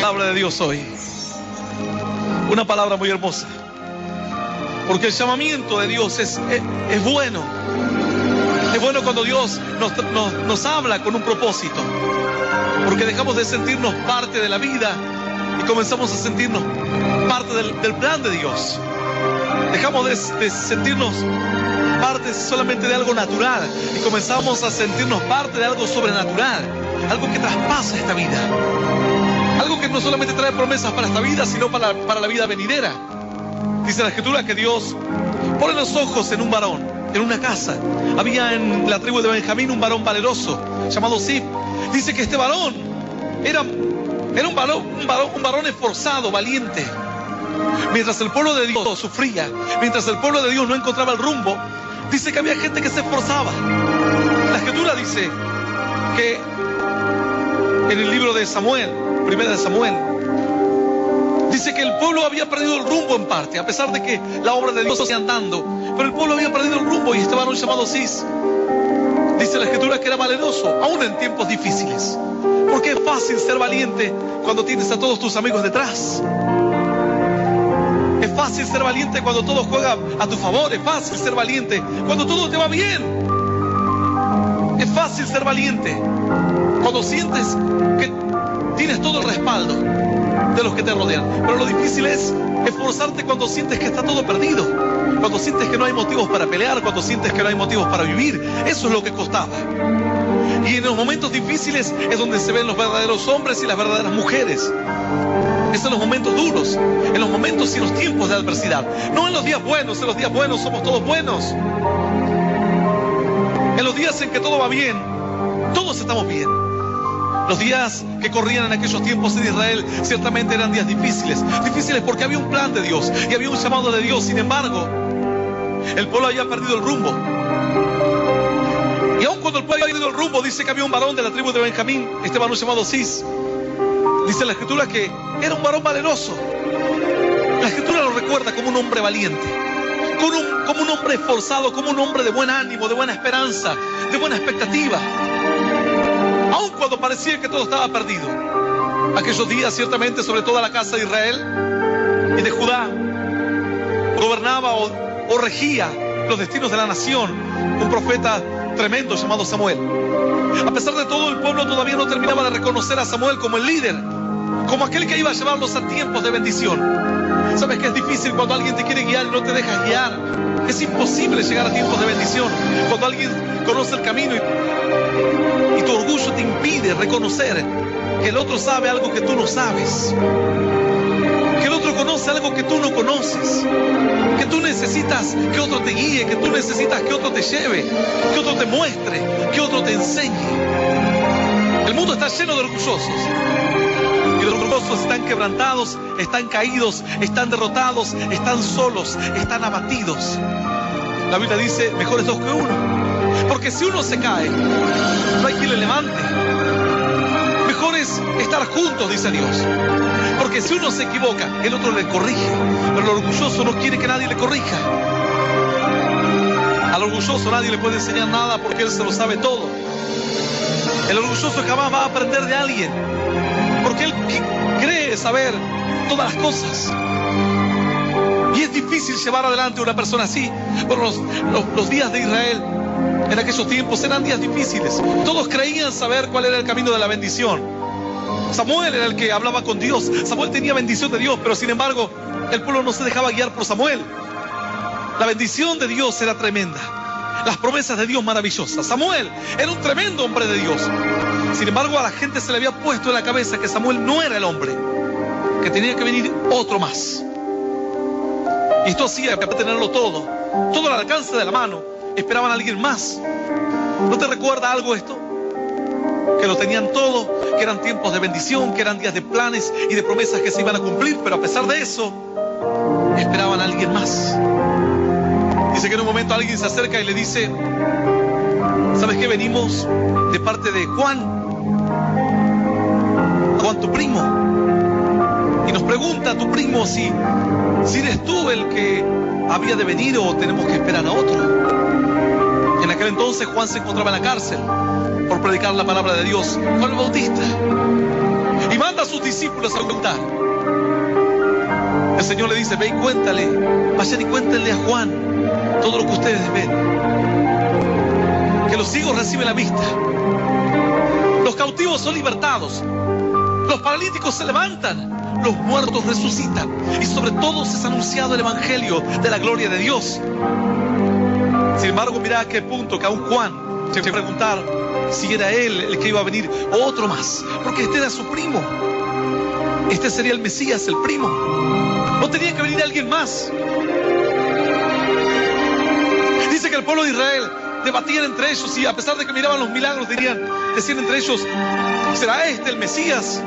palabra de Dios hoy. Una palabra muy hermosa. Porque el llamamiento de Dios es bueno. Es bueno cuando Dios nos habla con un propósito. Porque dejamos de sentirnos parte de la vida y comenzamos a sentirnos parte del plan de Dios. Dejamos de sentirnos parte solamente de algo natural y comenzamos a sentirnos parte de algo sobrenatural, algo que traspasa esta vida, algo que no solamente trae promesas para esta vida, sino para la vida venidera. Dice la Escritura que Dios pone los ojos en un varón, en una casa. Había en la tribu de Benjamín un varón valeroso llamado Sib. Dice que este varón era un varón esforzado, valiente. Mientras el pueblo de Dios sufría, mientras el pueblo de Dios no encontraba el rumbo, dice que había gente que se esforzaba. La Escritura dice que en el libro de Samuel, primera de Samuel, dice que el pueblo había perdido el rumbo en parte, a pesar de que la obra de Dios seguía andando, pero el pueblo había perdido el rumbo y este varón llamado Cis, dice la Escritura que era valeroso, aún en tiempos difíciles. Porque es fácil ser valiente cuando tienes a todos tus amigos detrás. Es fácil ser valiente cuando todo juega a tu favor. Es fácil ser valiente cuando todo te va bien. Es fácil ser valiente cuando sientes que tienes todo el respaldo de los que te rodean. Pero lo difícil es esforzarte cuando sientes que está todo perdido, cuando sientes que no hay motivos para pelear, cuando sientes que no hay motivos para vivir. Eso es lo que costaba. Y en los momentos difíciles es donde se ven los verdaderos hombres y las verdaderas mujeres. Es en los momentos duros, en los momentos y los tiempos de adversidad. No en los días buenos. En los días buenos somos todos buenos. En los días en que todo va bien, todos estamos bien. Los días que corrían en aquellos tiempos en Israel ciertamente eran días difíciles. Difíciles porque había un plan de Dios y había un llamado de Dios. Sin embargo, el pueblo había perdido el rumbo. Y aun cuando el pueblo había perdido el rumbo, dice que había un varón de la tribu de Benjamín, este varón llamado Cis. Dice la Escritura que era un varón valeroso. La Escritura lo recuerda como un hombre valiente, como un hombre esforzado, como un hombre de buen ánimo, de buena esperanza, de buena expectativa. Aun cuando parecía que todo estaba perdido. Aquellos días ciertamente sobre toda la casa de Israel y de Judá gobernaba o regía los destinos de la nación un profeta tremendo llamado Samuel. A pesar de todo, el pueblo todavía no terminaba de reconocer a Samuel como el líder, como aquel que iba a llevarlos a tiempos de bendición. Sabes que es difícil cuando alguien te quiere guiar y no te dejas guiar. Es imposible llegar a tiempos de bendición cuando alguien conoce el camino y tu orgullo te impide reconocer que el otro sabe algo que tú no sabes, que el otro conoce algo que tú no conoces, que tú necesitas que otro te guíe, que tú necesitas que otro te lleve, que otro te muestre, que otro te enseñe. El mundo está lleno de orgullosos. Y los orgullosos están quebrantados, están caídos, están derrotados, están solos, están abatidos. La Biblia dice, mejor es dos que uno. Porque si uno se cae, no hay quien le levante. Mejor es estar juntos, dice Dios. Porque si uno se equivoca, el otro le corrige. Pero el orgulloso no quiere que nadie le corrija. Al orgulloso nadie le puede enseñar nada porque él se lo sabe todo. El orgulloso jamás va a aprender de alguien porque él cree saber todas las cosas. Y es difícil llevar adelante a una persona así. Pero los días de Israel en aquellos tiempos eran días difíciles. Todos creían saber cuál era el camino de la bendición. Samuel era el que hablaba con Dios. Samuel tenía bendición de Dios, pero sin embargo el pueblo no se dejaba guiar por Samuel. La bendición de Dios era tremenda, las promesas de Dios maravillosas. Samuel era un tremendo hombre de Dios. Sin embargo, a la gente se le había puesto en la cabeza que Samuel no era el hombre, que tenía que venir otro más. Y esto hacía que para tenerlo todo al alcance de la mano, esperaban a alguien más. ¿No te recuerda algo esto? Que lo tenían todo, que eran tiempos de bendición, que eran días de planes y de promesas que se iban a cumplir, pero a pesar de eso, esperaban a alguien más. Dice que en un momento alguien se acerca y le dice, ¿sabes qué? Venimos de parte de Juan, tu primo. Y nos pregunta a tu primo si eres tú el que había de venir o tenemos que esperar a otro. En aquel entonces Juan se encontraba en la cárcel por predicar la palabra de Dios, Juan el Bautista. Y manda a sus sus discípulos a preguntar. El Señor le dice, ve y cuéntale, vayan y cuéntenle a Juan todo lo que ustedes ven. Que los ciegos reciben la vista, los cautivos son libertados, los paralíticos se levantan, los muertos resucitan, y sobre todo es anunciado el evangelio de la gloria de Dios. Sin embargo, mira a qué punto que aún Juan se va a preguntar si era él el que iba a venir o otro más, porque este era su primo. Este sería el Mesías, el primo. No tenía que venir alguien más. Dice que el pueblo de Israel debatían entre ellos, y a pesar de que miraban los milagros, decían entre ellos, ¿será este el Mesías?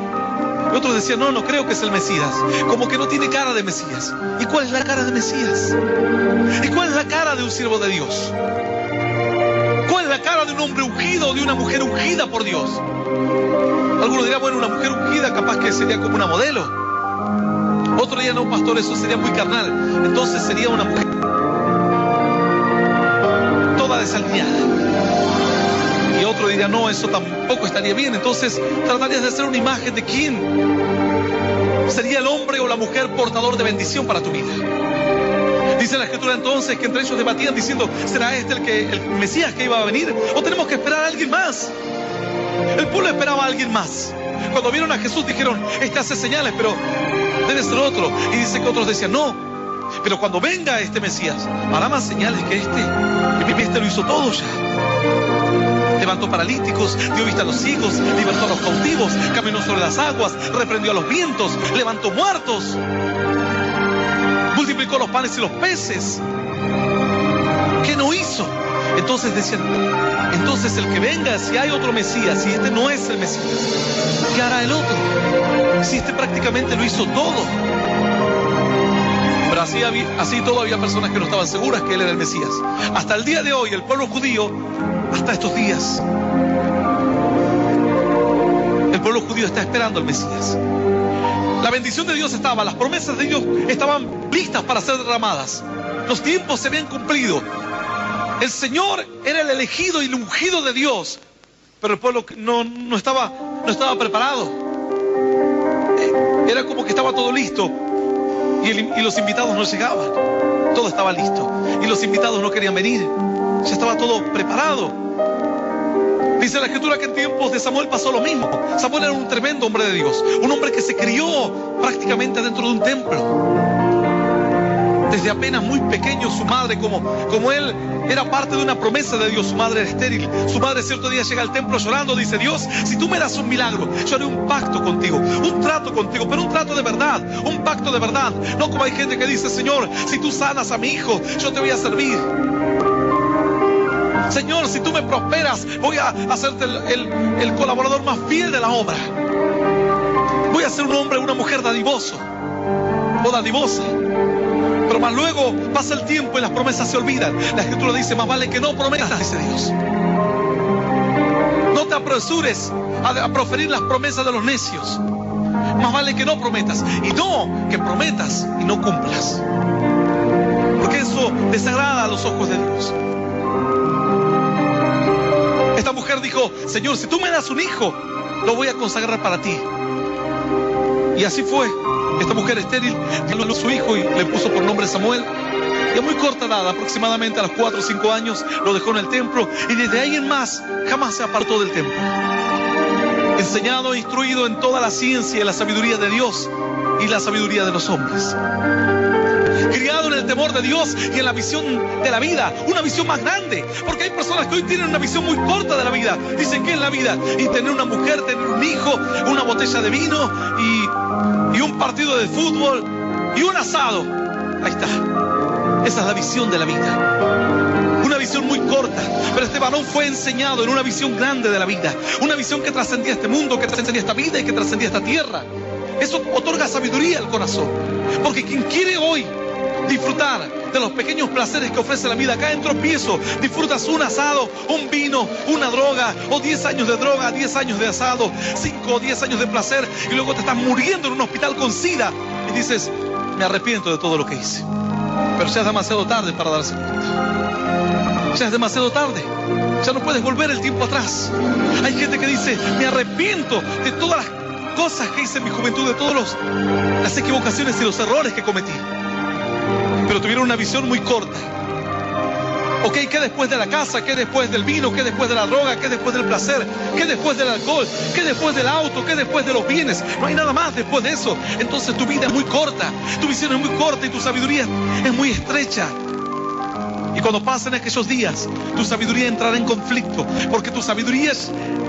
Y otros decían, no creo que es el Mesías, como que no tiene cara de Mesías. ¿Y cuál es la cara de Mesías? ¿Y cuál es la cara de un siervo de Dios? ¿Cuál es la cara de un hombre ungido o de una mujer ungida por Dios? Algunos dirán, bueno, una mujer ungida capaz que sería como una modelo. Otro diría, no, pastor, eso sería muy carnal. Entonces sería una mujer toda desalineada. Y otro diría, no, eso tampoco estaría bien. Entonces tratarías de hacer una imagen de quién sería el hombre o la mujer portador de bendición para tu vida. Dice la Escritura entonces que entre ellos debatían diciendo, ¿será este el Mesías que iba a venir? ¿O tenemos que esperar a alguien más? El pueblo esperaba a alguien más. Cuando vieron a Jesús dijeron, este hace señales, pero debe ser otro. Y dice que otros decían, no, pero cuando venga este Mesías, hará más señales que este. Este lo hizo todo ya. Levantó paralíticos, dio vista a los ciegos, libertó a los cautivos, caminó sobre las aguas, reprendió a los vientos, levantó muertos, multiplicó los panes y los peces. ¿Qué no hizo? Entonces decían, entonces el que venga, si hay otro Mesías, si este no es el Mesías, ¿qué hará el otro? Si este prácticamente lo hizo todo. Pero así todo había personas que no estaban seguras que él era el Mesías. Hasta el día de hoy, el pueblo judío, hasta estos días, el pueblo judío está esperando al Mesías. La bendición de Dios estaba, las promesas de Dios estaban listas para ser derramadas. Los tiempos se habían cumplido. El Señor era el elegido y el ungido de Dios, pero el pueblo no estaba preparado. Era como que estaba todo listo y los invitados no llegaban. Todo estaba listo y los invitados no querían venir. Ya estaba todo preparado. Dice la Escritura que en tiempos de Samuel pasó lo mismo. Samuel era un tremendo hombre de Dios, un hombre que se crió prácticamente dentro de un templo. Desde apenas muy pequeño su madre, como él era parte de una promesa de Dios, su madre era estéril. Su madre cierto día llega al templo llorando, dice, Dios, si tú me das un milagro, yo haré un pacto contigo, un trato contigo, pero un trato de verdad, un pacto de verdad. No como hay gente que dice, Señor, si tú sanas a mi hijo, yo te voy a servir. Señor, si tú me prosperas, voy a hacerte el colaborador más fiel de la obra. Voy a ser un hombre, una mujer dadivoso o dadivosa. Pero más luego pasa el tiempo y las promesas se olvidan. La Escritura dice, más vale que no prometas, dice Dios. No te apresures a proferir las promesas de los necios. Más vale que no prometas, y no que prometas y no cumplas. Porque eso desagrada a los ojos de Dios. Esta mujer dijo, Señor, si tú me das un hijo, lo voy a consagrar para ti. Y así fue. Esta mujer estéril dio a luz a su hijo y le puso por nombre Samuel. Y a muy corta edad, aproximadamente a los 4 o 5 años, lo dejó en el templo. Y desde ahí en más, jamás se apartó del templo. Enseñado e instruido en toda la ciencia y la sabiduría de Dios y la sabiduría de los hombres. Criado en el temor de Dios y en la visión de la vida, una visión más grande, porque hay personas que hoy tienen una visión muy corta de la vida. Dicen, ¿qué es la vida? Y tener una mujer, tener un hijo, una botella de vino y un partido de fútbol y un asado. Ahí está. Esa es la visión de la vida. Una visión muy corta, pero este varón fue enseñado en una visión grande de la vida, una visión que trascendía este mundo, que trascendía esta vida y que trascendía esta tierra. Eso otorga sabiduría al corazón, porque quien quiere hoy disfrutar de los pequeños placeres que ofrece la vida, cae en tropiezo. Disfrutas un asado, un vino, una droga, o 10 años de droga, 10 años de asado, 5 o 10 años de placer, y luego te estás muriendo en un hospital con SIDA y dices, me arrepiento de todo lo que hice. Pero ya es demasiado tarde para darse cuenta. Ya es demasiado tarde. Ya no puedes volver el tiempo atrás. Hay gente que dice, me arrepiento de todas las cosas que hice en mi juventud, de todas las equivocaciones y los errores que cometí. Pero tuvieron una visión muy corta. Ok, ¿qué después de la casa? ¿Qué después del vino? ¿Qué después de la droga? ¿Qué después del placer? ¿Qué después del alcohol? ¿Qué después del auto? ¿Qué después de los bienes? No hay nada más después de eso. Entonces tu vida es muy corta, tu visión es muy corta y tu sabiduría es muy estrecha. Y cuando pasen aquellos días, tu sabiduría entrará en conflicto, porque tu sabiduría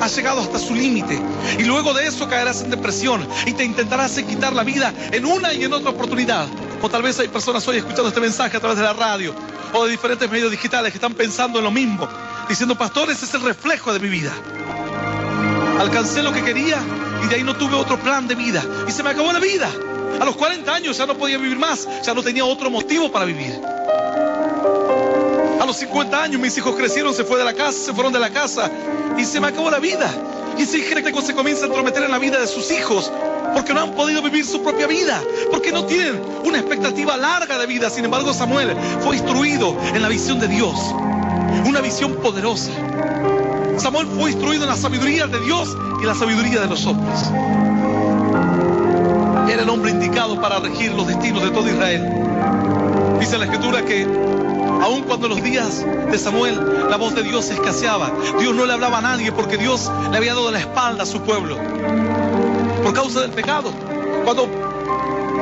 ha llegado hasta su límite. Y luego de eso caerás en depresión y te intentarás quitar la vida en una y en otra oportunidad. O tal vez hay personas hoy escuchando este mensaje a través de la radio o de diferentes medios digitales que están pensando en lo mismo, diciendo: pastor, ese es el reflejo de mi vida. Alcancé lo que quería y de ahí no tuve otro plan de vida y se me acabó la vida. A los 40 años ya no podía vivir más, ya no tenía otro motivo para vivir. A los 50 años mis hijos crecieron, se fueron de la casa y se me acabó la vida. Y si gente se comienza a entrometer en la vida de sus hijos porque no han podido vivir su propia vida, porque no tienen una expectativa larga de vida. Sin embargo, Samuel fue instruido en la visión de Dios, una visión poderosa. Samuel fue instruido en la sabiduría de Dios y la sabiduría de los hombres. Era el hombre indicado para regir los destinos de todo Israel. Dice la Escritura que aun cuando en los días de Samuel la voz de Dios escaseaba, Dios no le hablaba a nadie porque Dios le había dado la espalda a su pueblo por causa del pecado. Cuando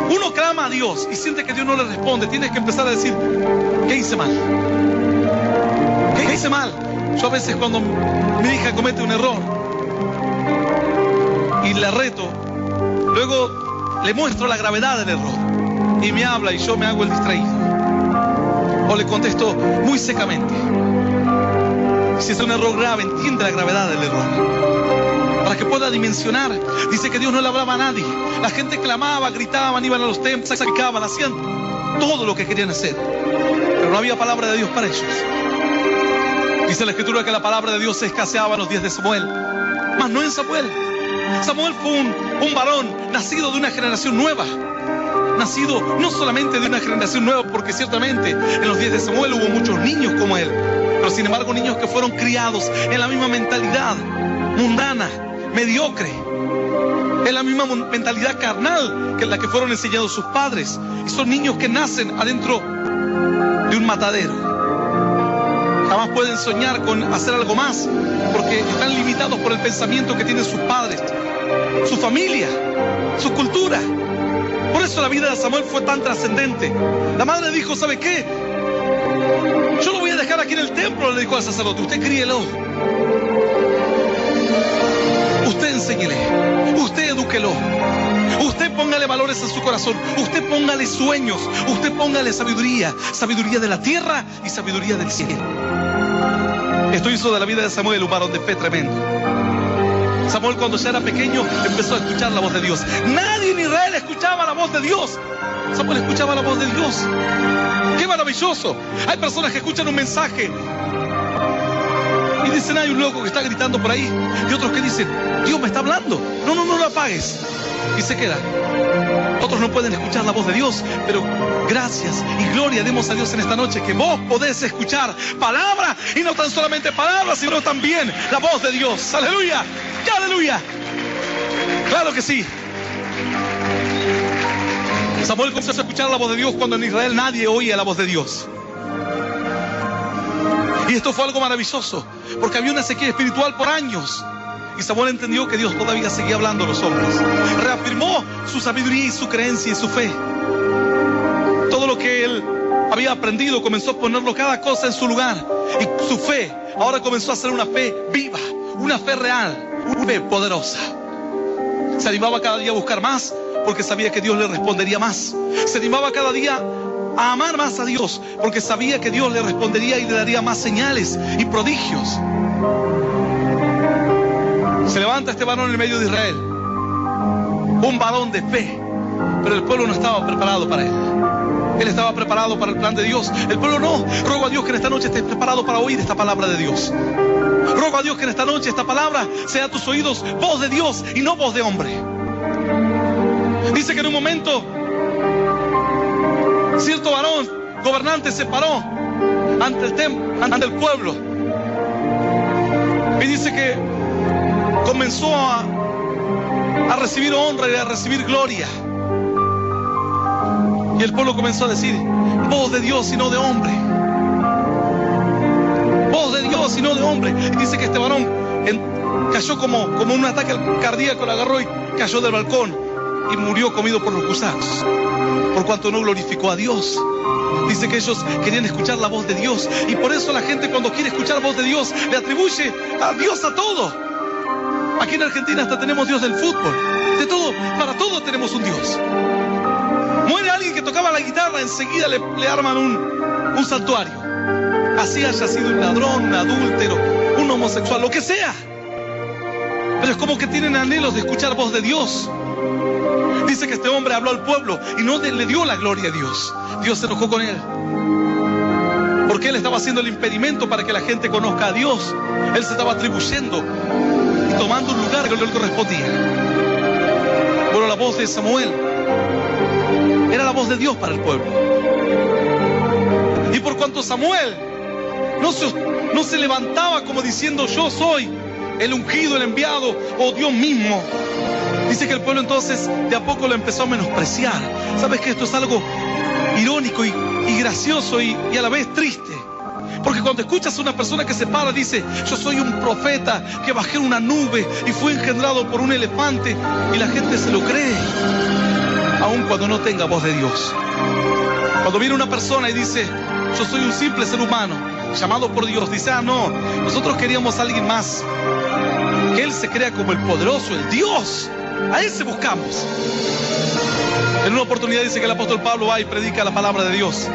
uno clama a Dios y siente que Dios no le responde, tienes que empezar a decir: ¿qué hice mal? ¿Qué hice mal? Yo a veces, cuando mi hija comete un error y la reto, luego le muestro la gravedad del error y me habla y yo me hago el distraído, o le contesto muy secamente. Si es un error grave, entiende la gravedad del error para que pueda dimensionar. Dice que Dios no le hablaba a nadie. La gente clamaba, gritaban, iban a los templos, sacrificaban, hacían todo lo que querían hacer, pero no había palabra de Dios para ellos. Dice la Escritura que la palabra de Dios se escaseaba en los días de Samuel, mas no en Samuel. Samuel fue un varón nacido de una generación nueva, nacido no solamente de una generación nueva, porque ciertamente en los días de Samuel hubo muchos niños como él, pero sin embargo niños que fueron criados en la misma mentalidad mundana, mediocre, en la misma mentalidad carnal que la que fueron enseñados sus padres. Y son niños que nacen adentro de un matadero. Jamás pueden soñar con hacer algo más, porque están limitados por el pensamiento que tienen sus padres, su familia, su cultura. Por eso la vida de Samuel fue tan trascendente. La madre dijo: ¿sabe qué? Yo lo voy a dejar aquí en el templo, le dijo al sacerdote. Usted críelo, usted enséñele, usted edúquelo, usted póngale valores en su corazón, usted póngale sueños, usted póngale sabiduría, sabiduría de la tierra y sabiduría del cielo. Esto hizo de la vida de Samuel un varón de fe tremendo. Samuel, cuando ya era pequeño, empezó a escuchar la voz de Dios. Nadie en Israel escuchaba la voz de Dios. Samuel escuchaba la voz de Dios. ¡Qué maravilloso! Hay personas que escuchan un mensaje y dicen: hay un loco que está gritando por ahí. Y otros que dicen: Dios me está hablando. No lo apagues. Y se queda. Otros no pueden escuchar la voz de Dios, pero gracias y gloria demos a Dios en esta noche que vos podés escuchar palabra, y no tan solamente palabras, sino también la voz de Dios. ¡Aleluya! ¡Aleluya! ¡Claro que sí! Samuel comenzó a escuchar la voz de Dios cuando en Israel nadie oía la voz de Dios. Y esto fue algo maravilloso, porque había una sequía espiritual por años. Y Samuel entendió que Dios todavía seguía hablando a los hombres. Reafirmó su sabiduría y su creencia y su fe. Todo lo que él había aprendido comenzó a ponerlo cada cosa en su lugar. Y su fe ahora comenzó a ser una fe viva, una fe real, una fe poderosa. Se animaba cada día a buscar más, porque sabía que Dios le respondería más. Se animaba cada día a amar más a Dios, porque sabía que Dios le respondería y le daría más señales y prodigios. Se levanta este varón en el medio de Israel, un varón de fe, pero el pueblo no estaba preparado para él. Él estaba preparado para el plan de Dios. El pueblo no. Ruego a Dios que en esta noche estés preparado para oír esta palabra de Dios. Ruego a Dios que en esta noche esta palabra sea a tus oídos voz de Dios y no voz de hombre. Dice que en un momento cierto varón gobernante se paró ante el pueblo y dice que comenzó a a recibir honra y a recibir gloria. Y el pueblo comenzó a decir: voz de Dios y no de hombre. Voz de Dios y no de hombre. Y dice que este varón cayó como un ataque cardíaco, lo agarró y cayó del balcón y murió comido por los gusanos, por cuanto no glorificó a Dios. Dice que ellos querían escuchar la voz de Dios, y por eso la gente, cuando quiere escuchar la voz de Dios, le atribuye a Dios a todo. Aquí en Argentina hasta tenemos Dios del fútbol. De todo, para todo tenemos un Dios. Muere alguien que tocaba la guitarra, enseguida le arman un santuario. Así haya sido un ladrón, un adúltero, un homosexual, lo que sea. Pero es como que tienen anhelos de escuchar voz de Dios. Dice que este hombre habló al pueblo y no le dio la gloria a Dios. Dios se enojó con él, porque él estaba haciendo el impedimento para que la gente conozca a Dios. Él se estaba atribuyendo y tomando un lugar que no le correspondía. Bueno, la voz de Samuel era la voz de Dios para el pueblo. Y por cuanto Samuel no se levantaba como diciendo: yo soy el ungido, el enviado, o Dios mismo, dice que el pueblo entonces de a poco lo empezó a menospreciar. ¿Sabes que esto es algo irónico y gracioso y a la vez triste? Porque cuando escuchas a una persona que se para, dice: yo soy un profeta que bajé en una nube y fui engendrado por un elefante, y la gente se lo cree, aun cuando no tenga voz de Dios. Cuando viene una persona y dice: yo soy un simple ser humano llamado por Dios, dice: ah, no, nosotros queríamos a alguien más, que él se crea como el poderoso, el Dios. A ese buscamos. En una oportunidad dice que el apóstol Pablo va y predica la palabra de Dios,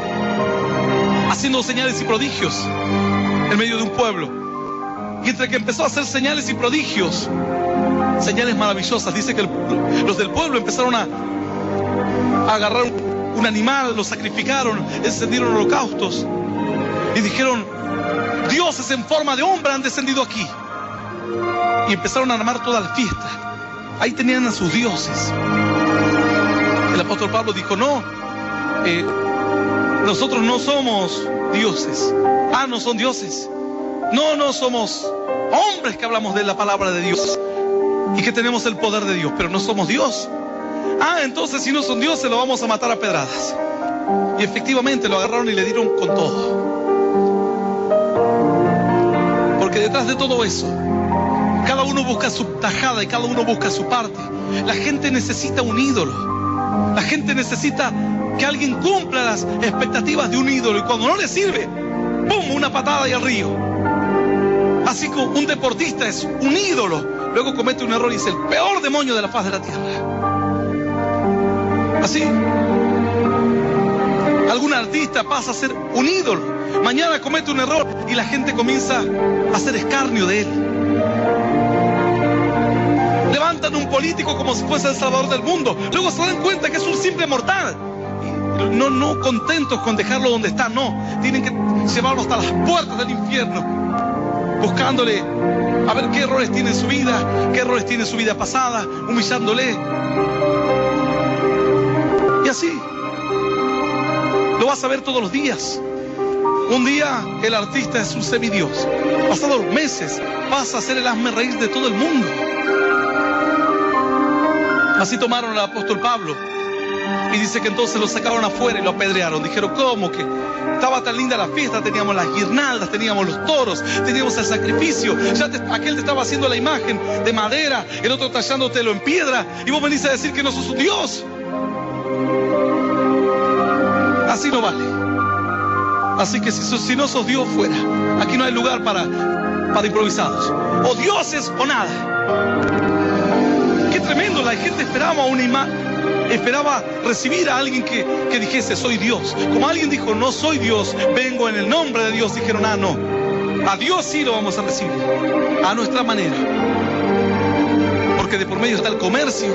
haciendo señales y prodigios en medio de un pueblo. Y entre que empezó a hacer señales y prodigios, señales maravillosas, dice que los del pueblo empezaron a agarrar un animal, lo sacrificaron, encendieron holocaustos y dijeron: dioses en forma de hombre han descendido aquí. Y empezaron a armar toda la fiesta. Ahí tenían a sus dioses. El apóstol Pablo dijo: no, nosotros no somos dioses. Ah, no son dioses. No somos hombres que hablamos de la palabra de Dios y que tenemos el poder de Dios, pero no somos Dios. Ah, entonces si no son dioses, lo vamos a matar a pedradas. Y efectivamente lo agarraron y le dieron con todo. Porque detrás de todo eso, cada uno busca su tajada y cada uno busca su parte. La gente necesita un ídolo. La gente necesita que alguien cumpla las expectativas de un ídolo. Y cuando no le sirve, ¡pum!, una patada y al río. Así como un deportista es un ídolo, luego comete un error y es el peor demonio de la faz de la tierra. Así, algún artista pasa a ser un ídolo. Mañana comete un error y la gente comienza a hacer escarnio de él. Levantan un político como si fuese el salvador del mundo. Luego se dan cuenta que es un simple mortal. Y no contentos con dejarlo donde está, no. Tienen que llevarlo hasta las puertas del infierno, buscándole a ver qué errores tiene en su vida, qué errores tiene en su vida pasada, humillándole. Y así lo vas a ver todos los días. Un día el artista es un semidios. Pasados meses pasa a ser el hazme reír de todo el mundo. Así tomaron al apóstol Pablo y dice que entonces lo sacaron afuera y lo apedrearon. Dijeron: ¿cómo que estaba tan linda la fiesta? Teníamos las guirnaldas, teníamos los toros, teníamos el sacrificio. Aquel te estaba haciendo la imagen de madera, el otro tallándotelo en piedra, y vos venís a decir que no sos un Dios. Así no vale. Así que si no sos Dios, fuera. Aquí no hay lugar para improvisados. O dioses o nada. Qué tremendo. La gente esperaba recibir a alguien que dijese: soy Dios. Como alguien dijo: no soy Dios, vengo en el nombre de Dios. Dijeron: ah, no, a Dios sí lo vamos a recibir, a nuestra manera. Porque de por medio está el comercio,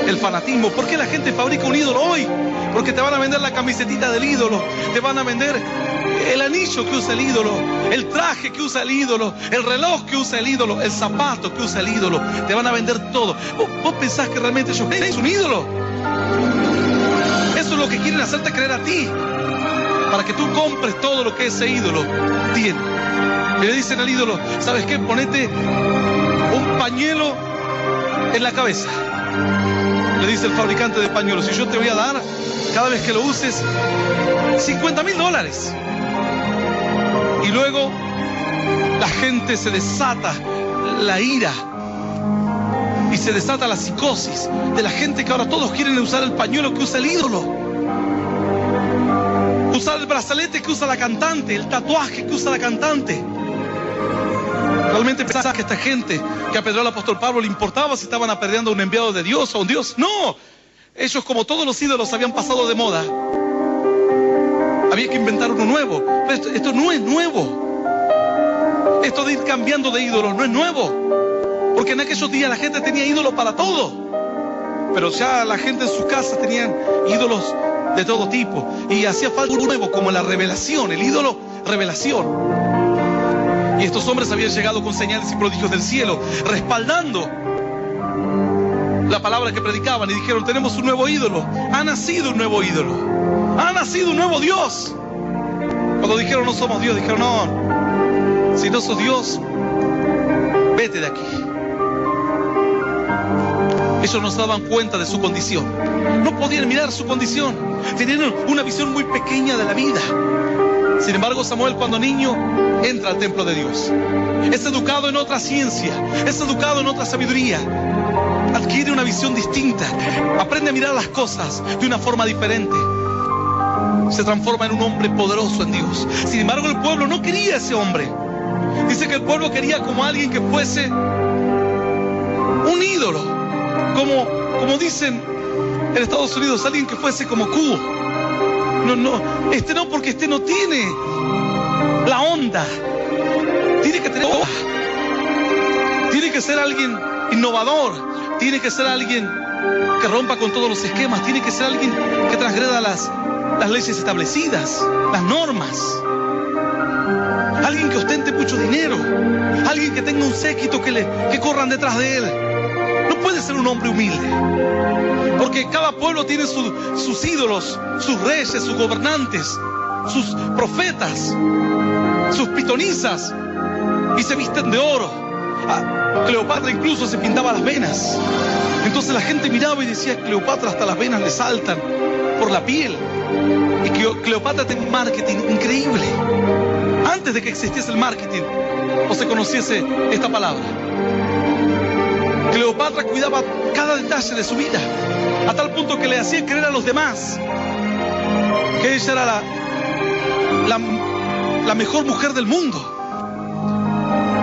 el fanatismo. ¿Por qué la gente fabrica un ídolo hoy? Porque te van a vender la camisetita del ídolo, te van a vender el anillo que usa el ídolo, el traje que usa el ídolo, el reloj que usa el ídolo, el zapato que usa el ídolo. Te van a vender todo. ¿Vos pensás que realmente ellos es un ídolo? Eso es lo que quieren hacerte creer a ti, para que tú compres todo lo que ese ídolo tiene. Y le dicen al ídolo: ¿sabes qué? Ponete un pañuelo en la cabeza Le dice el fabricante de pañuelos, y yo te voy a dar, cada vez que lo uses, $50,000. Y luego la gente se desata la ira y se desata la psicosis de la gente que ahora todos quieren usar el pañuelo que usa el ídolo, usar el brazalete que usa la cantante, el tatuaje que usa la cantante. ¿Realmente pensás que esta gente que apedreó al apóstol Pablo le importaba si estaban apedreando a un enviado de Dios o a un Dios? No, ellos, como todos los ídolos, habían pasado de moda. Había que inventar uno nuevo. Pero esto no es nuevo. Esto de ir cambiando de ídolos no es nuevo. Porque en aquellos días la gente tenía ídolos para todo. Pero ya la gente en sus casas tenían ídolos de todo tipo. Y hacía falta uno nuevo, como la revelación, el ídolo revelación. Y estos hombres habían llegado con señales y prodigios del cielo, respaldando la palabra que predicaban, y dijeron: tenemos un nuevo ídolo, ha nacido un nuevo ídolo, ha nacido un nuevo Dios. Cuando dijeron: no somos Dios, dijeron: no, si no sos Dios, vete de aquí. Ellos no se daban cuenta de su condición, no podían mirar su condición, tenían una visión muy pequeña de la vida. Sin embargo, Samuel, cuando niño, entra al templo de Dios. Es educado en otra ciencia, es educado en otra sabiduría. Adquiere una visión distinta, aprende a mirar las cosas de una forma diferente. Se transforma en un hombre poderoso en Dios. Sin embargo, el pueblo no quería a ese hombre. Dice que el pueblo quería como alguien que fuese un ídolo, como dicen en Estados Unidos, alguien que fuese como Q. No, porque este no tiene la onda. Tiene que tener onda. Tiene que ser alguien innovador. Tiene que ser alguien que rompa con todos los esquemas. Tiene que ser alguien que transgreda las leyes establecidas, las normas. Alguien que ostente mucho dinero. Alguien que tenga un séquito que corran detrás de él. No puede ser un hombre humilde. Porque cada pueblo tiene sus ídolos, sus reyes, sus gobernantes, sus profetas, sus pitonisas, y se visten de oro. Cleopatra incluso se pintaba las venas. Entonces la gente miraba y decía: Cleopatra, hasta las venas le saltan por la piel. Y que Cleopatra tenía un marketing increíble. Antes de que existiese el marketing o se conociese esta palabra, Cleopatra cuidaba cada detalle de su vida, a tal punto que le hacía creer a los demás que ella era la mejor mujer del mundo,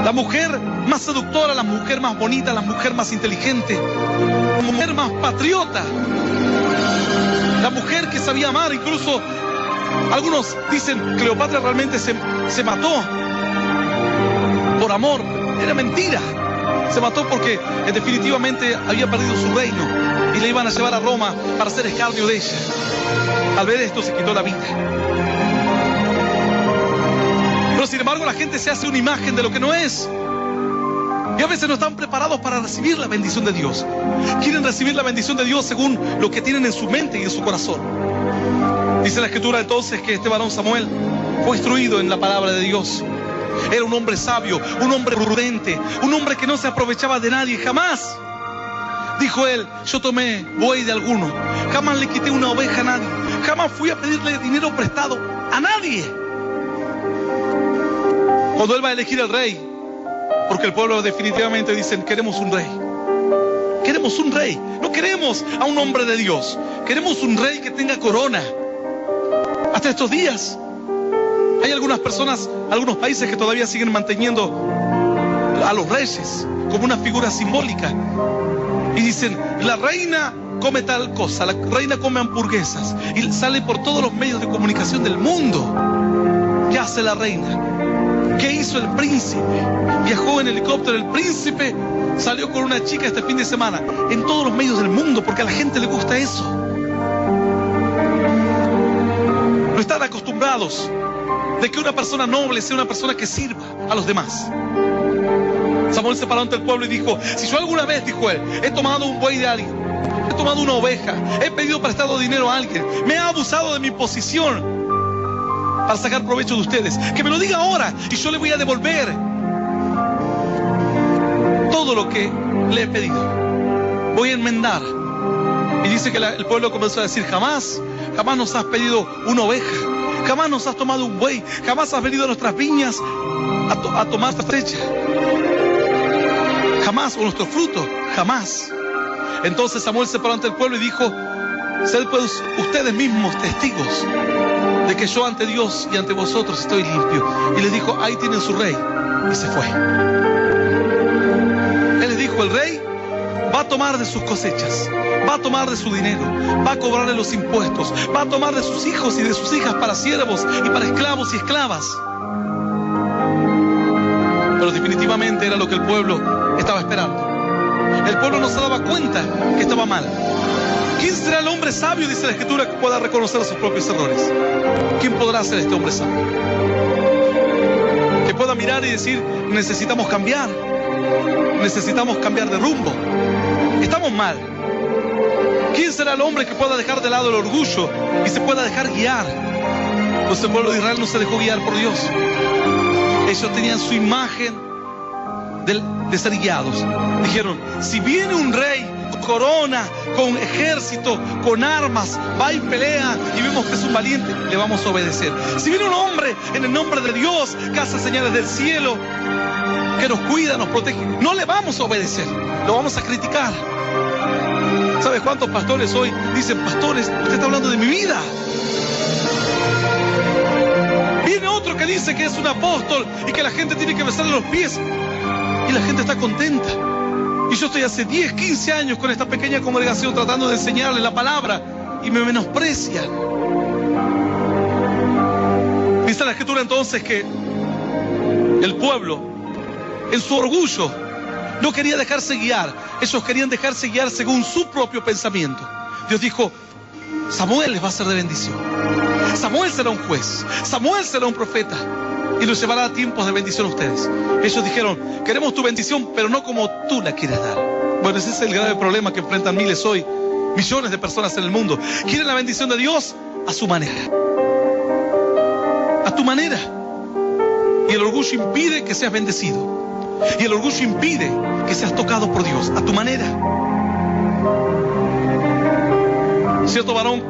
la mujer más seductora, la mujer más bonita, la mujer más inteligente, la mujer más patriota, la mujer que sabía amar. Incluso algunos dicen: Cleopatra realmente se mató por amor. Era mentira. Se mató porque definitivamente había perdido su reino y le iban a llevar a Roma para hacer escarnio de ella. Al ver esto, se quitó la vida. Pero sin embargo, la gente se hace una imagen de lo que no es. Y a veces no están preparados para recibir la bendición de Dios. Quieren recibir la bendición de Dios según lo que tienen en su mente y en su corazón. Dice la Escritura entonces que este varón Samuel fue instruido en la palabra de Dios. Era un hombre sabio, un hombre prudente, un hombre que no se aprovechaba de nadie, jamás. Dijo él: yo tomé buey de alguno, jamás le quité una oveja a nadie, jamás fui a pedirle dinero prestado a nadie. Cuando él va a elegir al rey, porque el pueblo definitivamente dicen: queremos un rey. Queremos un rey, no queremos a un hombre de Dios, queremos un rey que tenga corona. Hasta estos días hay algunas personas, algunos países que todavía siguen manteniendo a los reyes como una figura simbólica. Y dicen: la reina come tal cosa, la reina come hamburguesas. Y sale por todos los medios de comunicación del mundo. ¿Qué hace la reina? ¿Qué hizo el príncipe? Viajó en helicóptero el príncipe, salió con una chica este fin de semana. En todos los medios del mundo, porque a la gente le gusta eso. No están acostumbrados de que una persona noble sea una persona que sirva a los demás. Samuel se paró ante el pueblo y dijo: si yo alguna vez, dijo él, he tomado un buey de alguien, he tomado una oveja, he pedido prestado dinero a alguien, me ha abusado de mi posición para sacar provecho de ustedes, que me lo diga ahora y yo le voy a devolver todo lo que le he pedido. voy a enmendar. Y dice que el pueblo comenzó a decir, jamás nos has pedido una oveja, jamás nos has tomado un buey, jamás has venido a nuestras viñas a tomar cosecha, jamás, o nuestro fruto, jamás. Entonces Samuel se paró ante el pueblo y dijo, sed pues ustedes mismos testigos de que yo ante Dios y ante vosotros estoy limpio. Y les dijo, ahí tienen su rey. Y se fue. Él les dijo, el rey va a tomar de sus cosechas, va a tomar de su dinero, va a cobrarle los impuestos, va a tomar de sus hijos y de sus hijas para siervos y para esclavos y esclavas. Pero definitivamente era lo que el pueblo estaba esperando. El pueblo no se daba cuenta que estaba mal. ¿Quién será el hombre sabio, dice la Escritura, que pueda reconocer sus propios errores? ¿Quién podrá ser este hombre sabio? Que pueda mirar y decir, necesitamos cambiar de rumbo, estamos mal. ¿Quién será el hombre que pueda dejar de lado el orgullo y se pueda dejar guiar? Pues el pueblo de Israel no se dejó guiar por Dios. Ellos tenían su imagen de ser guiados. Dijeron, si viene un rey con corona, con ejército, con armas, va y pelea y vemos que es un valiente, le vamos a obedecer. Si viene un hombre en el nombre de Dios, que hace señales del cielo, que nos cuida, nos protege, no le vamos a obedecer, lo vamos a criticar. ¿Sabes cuántos pastores hoy dicen, pastores, usted está hablando de mi vida? Viene otro que dice que es un apóstol y que la gente tiene que besarle los pies y la gente está contenta. Y yo estoy hace 10, 15 años con esta pequeña congregación tratando de enseñarle la palabra y me menosprecian. Dice la Escritura entonces que el pueblo, en su orgullo, no quería dejarse guiar. Ellos querían dejarse guiar según su propio pensamiento. Dios dijo, Samuel les va a ser de bendición. Samuel será un juez. Samuel será un profeta. Y los llevará a tiempos de bendición a ustedes. Ellos dijeron, queremos tu bendición, pero no como tú la quieres dar. Bueno, ese es el grave problema que enfrentan miles hoy, millones de personas en el mundo. Quieren la bendición de Dios a su manera. A tu manera. Y el orgullo impide que seas bendecido. Y el orgullo impide que seas tocado por Dios a tu manera. Cierto varón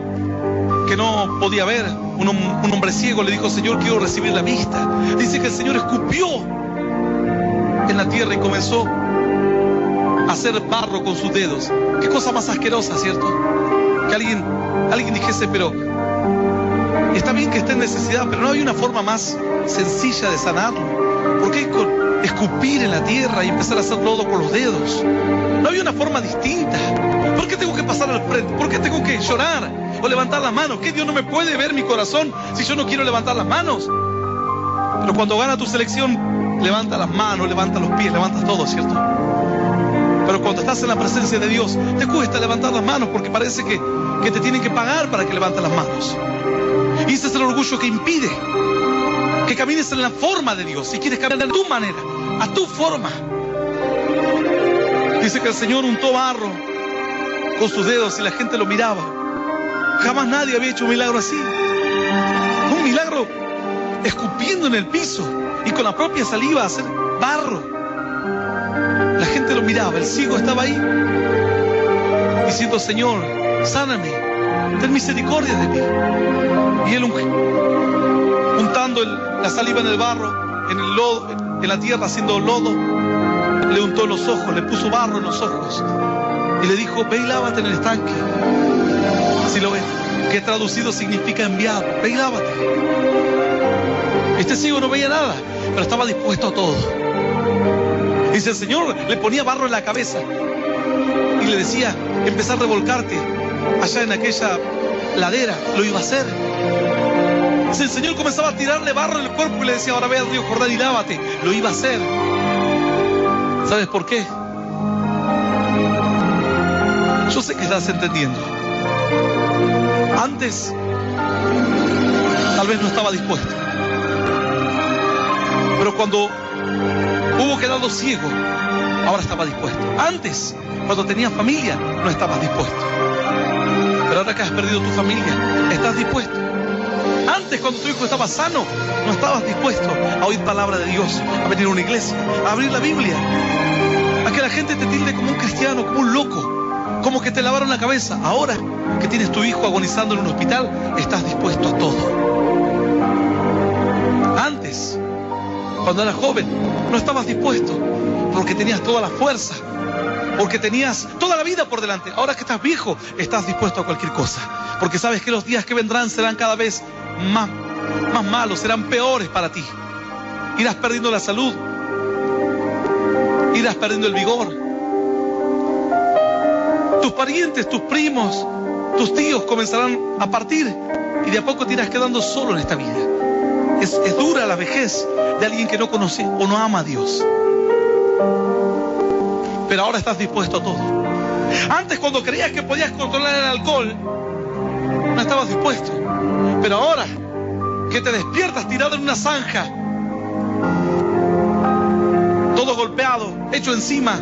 que no podía ver, un hombre ciego, le dijo, Señor, quiero recibir la vista. Dice que el Señor escupió en la tierra y comenzó a hacer barro con sus dedos. Qué cosa más asquerosa, ¿cierto? Que alguien dijese, pero está bien que esté en necesidad, pero no hay una forma más sencilla de sanarlo. ¿Por qué escupir en la tierra y empezar a hacer lodo con los dedos? No había una forma distinta. ¿Por qué tengo que pasar al frente? ¿Por qué tengo que llorar o levantar las manos? ¿Qué Dios no me puede ver mi corazón si yo no quiero levantar las manos? Pero cuando gana tu selección, levanta las manos, levanta los pies, levantas todo, ¿cierto? Pero cuando estás en la presencia de Dios, te cuesta levantar las manos porque parece que te tienen que pagar para que levantes las manos. Y ese es el orgullo que impide que camines en la forma de Dios y quieres caminar a tu manera, a tu forma. Dice que el Señor untó barro con sus dedos y la gente lo miraba. Jamás nadie había hecho un milagro así. Un milagro escupiendo en el piso y con la propia saliva hacer barro. La gente lo miraba, el ciego estaba ahí diciendo, Señor, sáname, ten misericordia de mí. Y él untando la saliva en el barro, en el lodo, en la tierra haciendo lodo, le untó los ojos, le puso barro en los ojos y le dijo, ve y lávate en el estanque. Si lo ven, que traducido significa enviado, ve y lávate. Este ciego no veía nada, pero estaba dispuesto a todo. Dice, el Señor le ponía barro en la cabeza y le decía, empezá a revolcarte allá en aquella ladera, lo iba a hacer. Si el Señor comenzaba a tirarle barro en el cuerpo y le decía, ahora ve al río Jordán y lávate, lo iba a hacer. ¿Sabes por qué? Yo sé que estás entendiendo. Antes, tal vez no estaba dispuesto. Pero cuando hubo quedado ciego, ahora estaba dispuesto. Antes, cuando tenías familia, no estabas dispuesto. Pero ahora que has perdido tu familia, estás dispuesto. Antes, cuando tu hijo estaba sano, no estabas dispuesto a oír palabra de Dios, a venir a una iglesia, a abrir la Biblia, a que la gente te tilde como un cristiano, como un loco. como que te lavaron la cabeza. Ahora que tienes tu hijo agonizando en un hospital, estás dispuesto a todo. Antes, cuando eras joven, no estabas dispuesto, porque tenías toda la fuerza, porque tenías toda la vida por delante. Ahora que estás viejo, estás dispuesto a cualquier cosa, porque sabes que los días que vendrán serán cada vez más malos, serán peores para ti. Irás perdiendo la salud, irás perdiendo el vigor. Tus parientes, tus primos, tus tíos comenzarán a partir y de a poco te irás quedando solo en esta vida. Es dura la vejez de alguien que no conoce o no ama a Dios. Pero ahora estás dispuesto a todo. Antes, cuando creías que podías controlar el alcohol, no estabas dispuesto. Pero ahora que te despiertas tirado en una zanja, todo golpeado, hecho encima,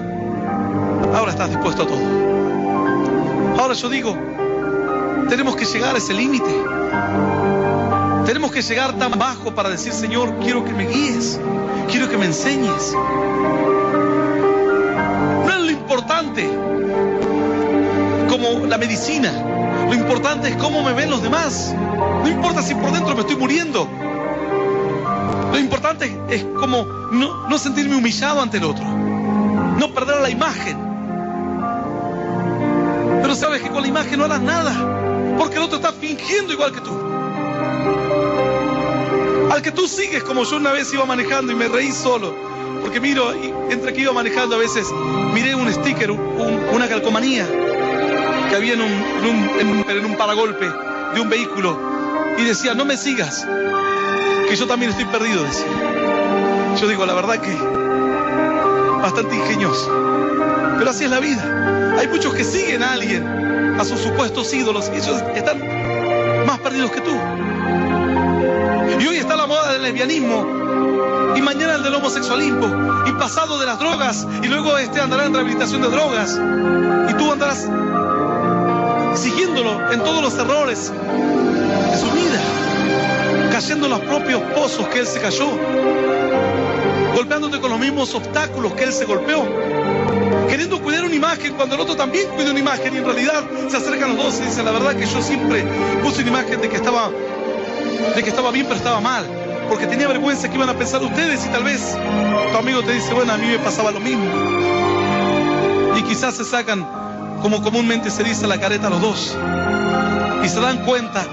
ahora estás dispuesto a todo. Ahora yo digo, tenemos que llegar a ese límite. Tenemos que llegar tan bajo para decir, Señor, quiero que me guíes, quiero que me enseñes. No es lo importante como la medicina, lo importante es cómo me ven los demás. No importa si por dentro me estoy muriendo. Lo importante es como no sentirme humillado ante el otro, no perder la imagen. Pero sabes que con la imagen no harás nada, porque el otro está fingiendo igual que tú. Al que tú sigues, como yo una vez iba manejando y me reí solo, porque miro, y entre que iba manejando a veces, miré un sticker, una calcomanía que había en un paragolpe de un vehículo, y decía, no me sigas, que yo también estoy perdido, decía. Yo digo, la verdad que bastante ingenioso, pero así es la vida. Hay muchos que siguen a alguien, a sus supuestos ídolos, y ellos están más perdidos que tú. Y hoy está la moda del lesbianismo, y mañana el del homosexualismo, y pasado de las drogas, y luego andará en rehabilitación de drogas, y tú andarás siguiéndolo en todos los errores de su vida, cayendo en los propios pozos que él se cayó, golpeándote con los mismos obstáculos que él se golpeó, queriendo cuidar una imagen cuando el otro también cuida una imagen, y en realidad se acercan los dos y dicen, la verdad que yo siempre puse una imagen de que estaba bien, pero estaba mal, porque tenía vergüenza que iban a pensar ustedes, y tal vez tu amigo te dice, bueno, a mí me pasaba lo mismo, y quizás se sacan, como comúnmente se dice, la careta a los dos, y se dan cuenta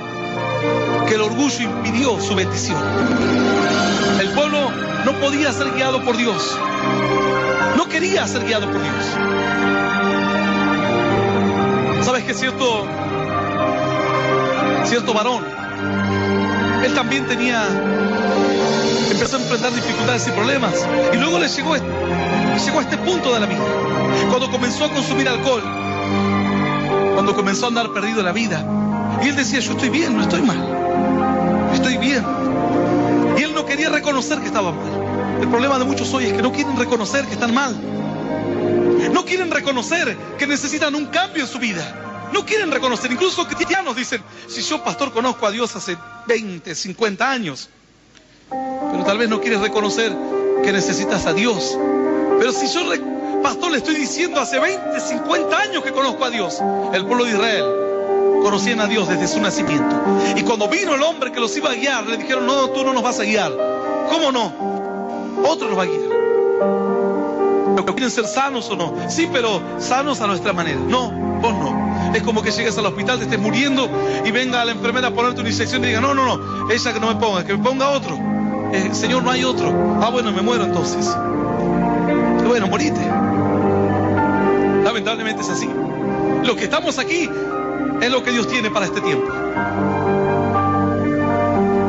que el orgullo impidió su bendición. El pueblo no podía ser guiado por Dios, no quería ser guiado por Dios. ¿Sabes que cierto varón, él también empezó a enfrentar dificultades y problemas, y luego le llegó a este punto de la vida, cuando comenzó a consumir alcohol, cuando comenzó a andar perdido en la vida, y él decía, yo estoy bien, no estoy mal, estoy bien, y él no quería reconocer que estaba mal. El problema de muchos hoy es que no quieren reconocer que están mal, no quieren reconocer que necesitan un cambio en su vida. No quieren reconocer, incluso cristianos dicen, si yo, pastor, conozco a Dios hace 20, 50 años, pero tal vez no quieres reconocer que necesitas a Dios. Pero si yo, pastor, le estoy diciendo hace 20, 50 años que conozco a Dios. El pueblo de Israel conocían a Dios desde su nacimiento, y cuando vino el hombre que los iba a guiar, le dijeron, no, tú no nos vas a guiar. ¿Cómo no? Otro nos va a guiar. ¿Quieren ser sanos o no? Sí, pero sanos a nuestra manera. No, vos no. Es como que llegues al hospital, te estés muriendo, y venga la enfermera a ponerte una inyección y diga, no, ella que no me ponga, que me ponga otro. Señor, no hay otro. Ah, bueno, me muero entonces. Bueno, morite. Lamentablemente es así. Los que estamos aquí es lo que Dios tiene para este tiempo.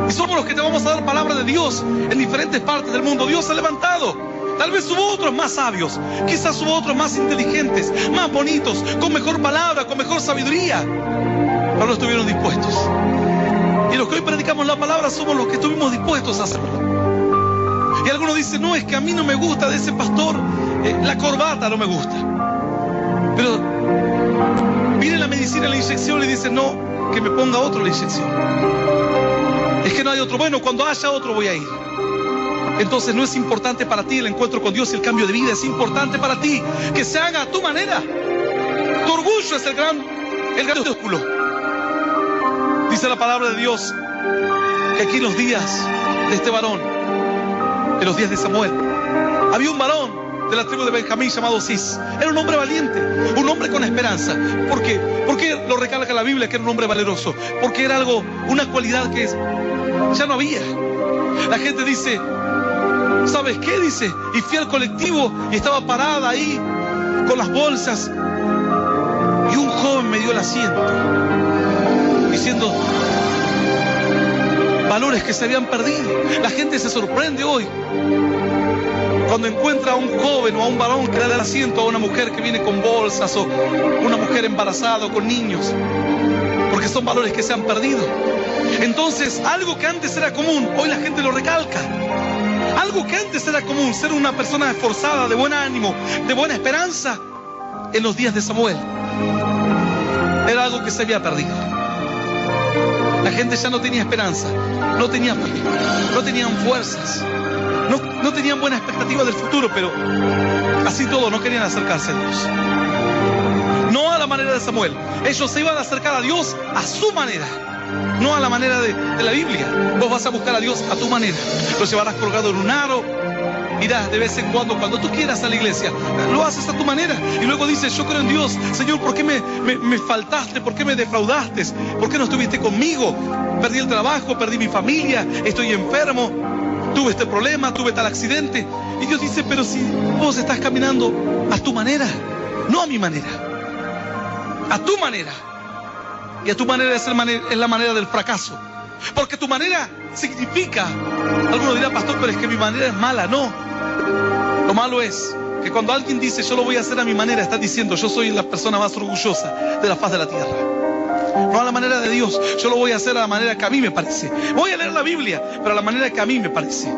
Y somos los que te vamos a dar palabra de Dios en diferentes partes del mundo. Dios ha levantado. Tal vez hubo otros más sabios, quizás hubo otros más inteligentes, más bonitos, con mejor palabra, con mejor sabiduría, pero no estuvieron dispuestos. Y los que hoy predicamos la palabra somos los que estuvimos dispuestos a hacerlo. Y algunos dicen, no, es que a mí no me gusta de ese pastor, la corbata no me gusta. Pero viene la medicina, la inyección, y dicen, no, que me ponga otro la inyección. Es que no hay otro. Bueno, cuando haya otro voy a ir. Entonces no es importante para ti el encuentro con Dios y el cambio de vida. Es importante para ti que se haga a tu manera. Tu orgullo es el gran obstáculo. Dice la palabra de Dios que aquí en los días de este varón, en los días de Samuel, había un varón de la tribu de Benjamín llamado Cis. Era un hombre valiente, un hombre con esperanza. ¿Por qué? ¿Por qué lo recalca la Biblia que era un hombre valeroso? Porque era una cualidad que ya no había. La gente dice, ¿sabes qué? Dice, y fui al colectivo y estaba parada ahí con las bolsas y un joven me dio el asiento, diciendo valores que se habían perdido. La gente se sorprende hoy cuando encuentra a un joven o a un varón que da el asiento a una mujer que viene con bolsas o una mujer embarazada o con niños, porque son valores que se han perdido. Entonces, algo que antes era común, hoy la gente lo recalca. Algo que antes era común, ser una persona esforzada, de buen ánimo, de buena esperanza, en los días de Samuel, era algo que se había perdido. La gente ya no tenía esperanza, no tenía fe, no tenían fuerzas, no tenían buena expectativa del futuro, pero así todo no querían acercarse a Dios. No a la manera de Samuel. Ellos se iban a acercar a Dios a su manera, no a la manera de la Biblia. Vos vas a buscar a Dios a tu manera. Lo llevarás colgado en un aro, irás de vez en cuando tú quieras a la iglesia, lo haces a tu manera. Y luego dices, yo creo en Dios. Señor, ¿por qué me faltaste? ¿Por qué me defraudaste? ¿Por qué no estuviste conmigo? Perdí el trabajo, perdí mi familia, estoy enfermo, tuve este problema, tuve tal accidente. Y Dios dice, pero si vos estás caminando a tu manera, no a mi manera, a tu manera. Y a tu manera es la manera del fracaso. Porque tu manera significa, algunos dirán, pastor, pero es que mi manera es mala. No, lo malo es que cuando alguien dice yo lo voy a hacer a mi manera, está diciendo yo soy la persona más orgullosa de la faz de la tierra. No a la manera de Dios, yo lo voy a hacer a la manera que a mí me parece. Voy a leer la Biblia, pero a la manera que a mí me parece.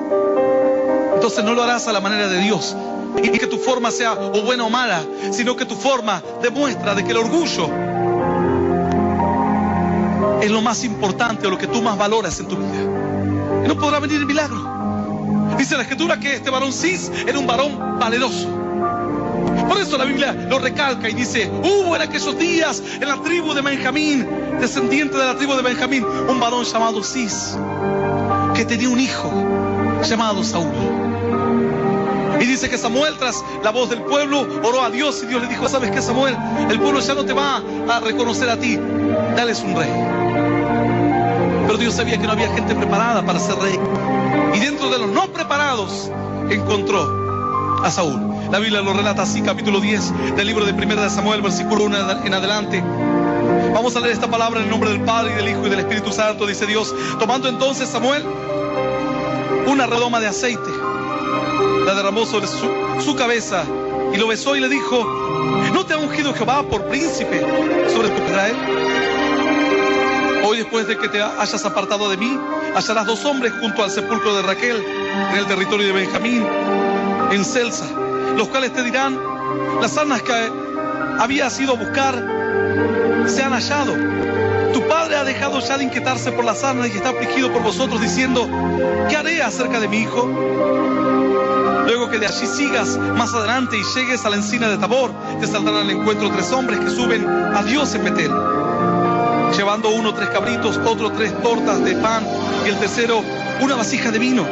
Entonces no lo harás a la manera de Dios, y que tu forma sea o buena o mala, sino que tu forma demuestra de que el orgullo es lo más importante o lo que tú más valoras en tu vida. Y no podrá venir el milagro. Dice la Escritura que este varón Cis era un varón valeroso. Por eso la Biblia lo recalca y dice, hubo en aquellos días en la tribu de Benjamín, descendiente de la tribu de Benjamín, un varón llamado Cis, que tenía un hijo llamado Saúl. Y dice que Samuel, tras la voz del pueblo, oró a Dios y Dios le dijo, ¿sabes qué, Samuel? El pueblo ya no te va a reconocer a ti, dales un rey. Pero Dios sabía que no había gente preparada para ser rey. Y dentro de los no preparados encontró a Saúl. La Biblia lo relata así, capítulo 10 del libro de 1 de Samuel, versículo 1 en adelante. Vamos a leer esta palabra en el nombre del Padre, y del Hijo, y del Espíritu Santo. Dice Dios, tomando entonces Samuel una redoma de aceite, la derramó sobre su cabeza y lo besó y le dijo, ¿no te ha ungido Jehová por príncipe sobre tu Israel? Hoy, después de que te hayas apartado de mí, hallarás 2 hombres junto al sepulcro de Raquel en el territorio de Benjamín, en Celsa, los cuales te dirán, las arnas que habías ido a buscar se han hallado. Tu padre ha dejado ya de inquietarse por las arnas y está afligido por vosotros, diciendo, ¿qué haré acerca de mi hijo? Luego que de allí sigas más adelante y llegues a la encina de Tabor, te saldrán al encuentro 3 hombres que suben a Dios en Betel, llevando uno 3 cabritos, otro 3 tortas de pan y el tercero una vasija de vino,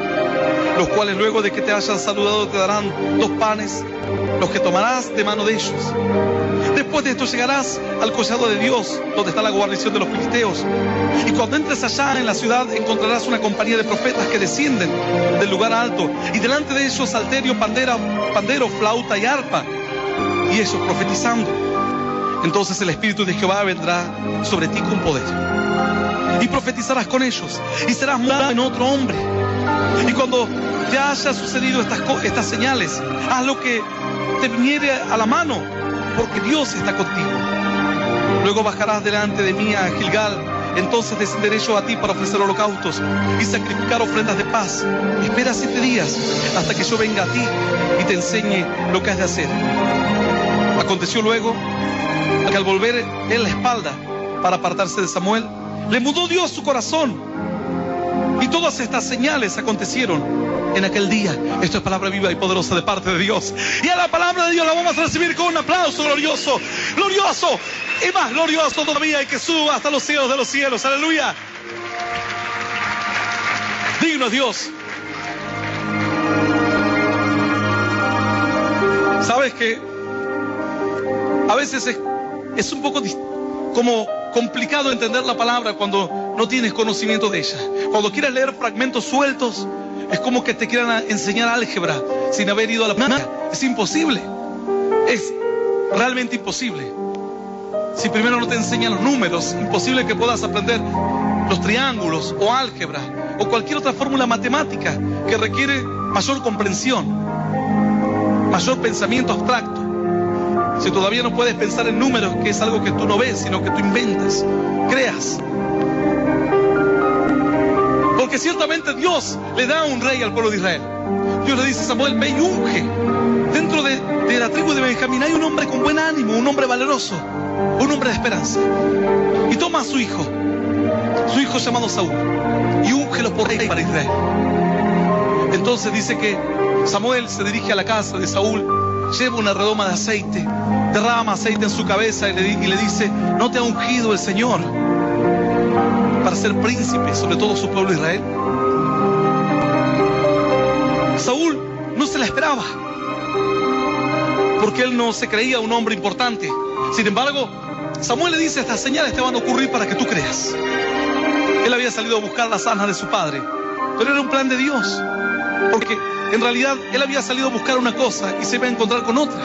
los cuales luego de que te hayan saludado te darán 2 panes, los que tomarás de mano de ellos. Después de esto llegarás al collado de Dios, donde está la guarnición de los filisteos, y cuando entres allá en la ciudad encontrarás una compañía de profetas que descienden del lugar alto, y delante de ellos salterio, pandero, flauta y arpa, y ellos profetizando. Entonces el Espíritu de Jehová vendrá sobre ti con poder, y profetizarás con ellos, y serás mudado en otro hombre. Y cuando te haya sucedido estas señales, haz lo que te viniere a la mano, porque Dios está contigo. Luego bajarás delante de mí a Gilgal, entonces descenderé yo a ti para ofrecer holocaustos y sacrificar ofrendas de paz. Espera 7 días hasta que yo venga a ti y te enseñe lo que has de hacer. Aconteció luego que al volver en la espalda para apartarse de Samuel, le mudó Dios su corazón. Y todas estas señales acontecieron en aquel día. Esto es palabra viva y poderosa de parte de Dios. Y a la palabra de Dios la vamos a recibir con un aplauso glorioso. glorioso y más glorioso todavía, y que suba hasta los cielos de los cielos. Aleluya. Digno es Dios. Sabes que a veces es un poco como complicado entender la palabra cuando no tienes conocimiento de ella. Cuando quieres leer fragmentos sueltos, es como que te quieran enseñar álgebra sin haber ido a la primaria. Es imposible. Es realmente imposible. Si primero no te enseñan los números, imposible que puedas aprender los triángulos o álgebra o cualquier otra fórmula matemática que requiere mayor comprensión, mayor pensamiento abstracto. Si todavía no puedes pensar en números, que es algo que tú no ves, sino que tú inventas, creas. Porque ciertamente Dios le da un rey al pueblo de Israel. Dios le dice a Samuel: ve y unge. Dentro de la tribu de Benjamín hay un hombre con buen ánimo, un hombre valeroso, un hombre de esperanza. Y toma a su hijo llamado Saúl, y úngelo por rey para Israel. Entonces dice que Samuel se dirige a la casa de Saúl, lleva una redoma de aceite, derrama aceite en su cabeza y le dice: ¿no te ha ungido el Señor para ser príncipe sobre todo su pueblo Israel? Saúl no se la esperaba, porque él no se creía un hombre importante. Sin embargo, Samuel le dice: estas señales te van a ocurrir para que tú creas. Él había salido a buscar las asnas de su padre, pero era un plan de Dios, porque en realidad él había salido a buscar una cosa y se iba a encontrar con otra.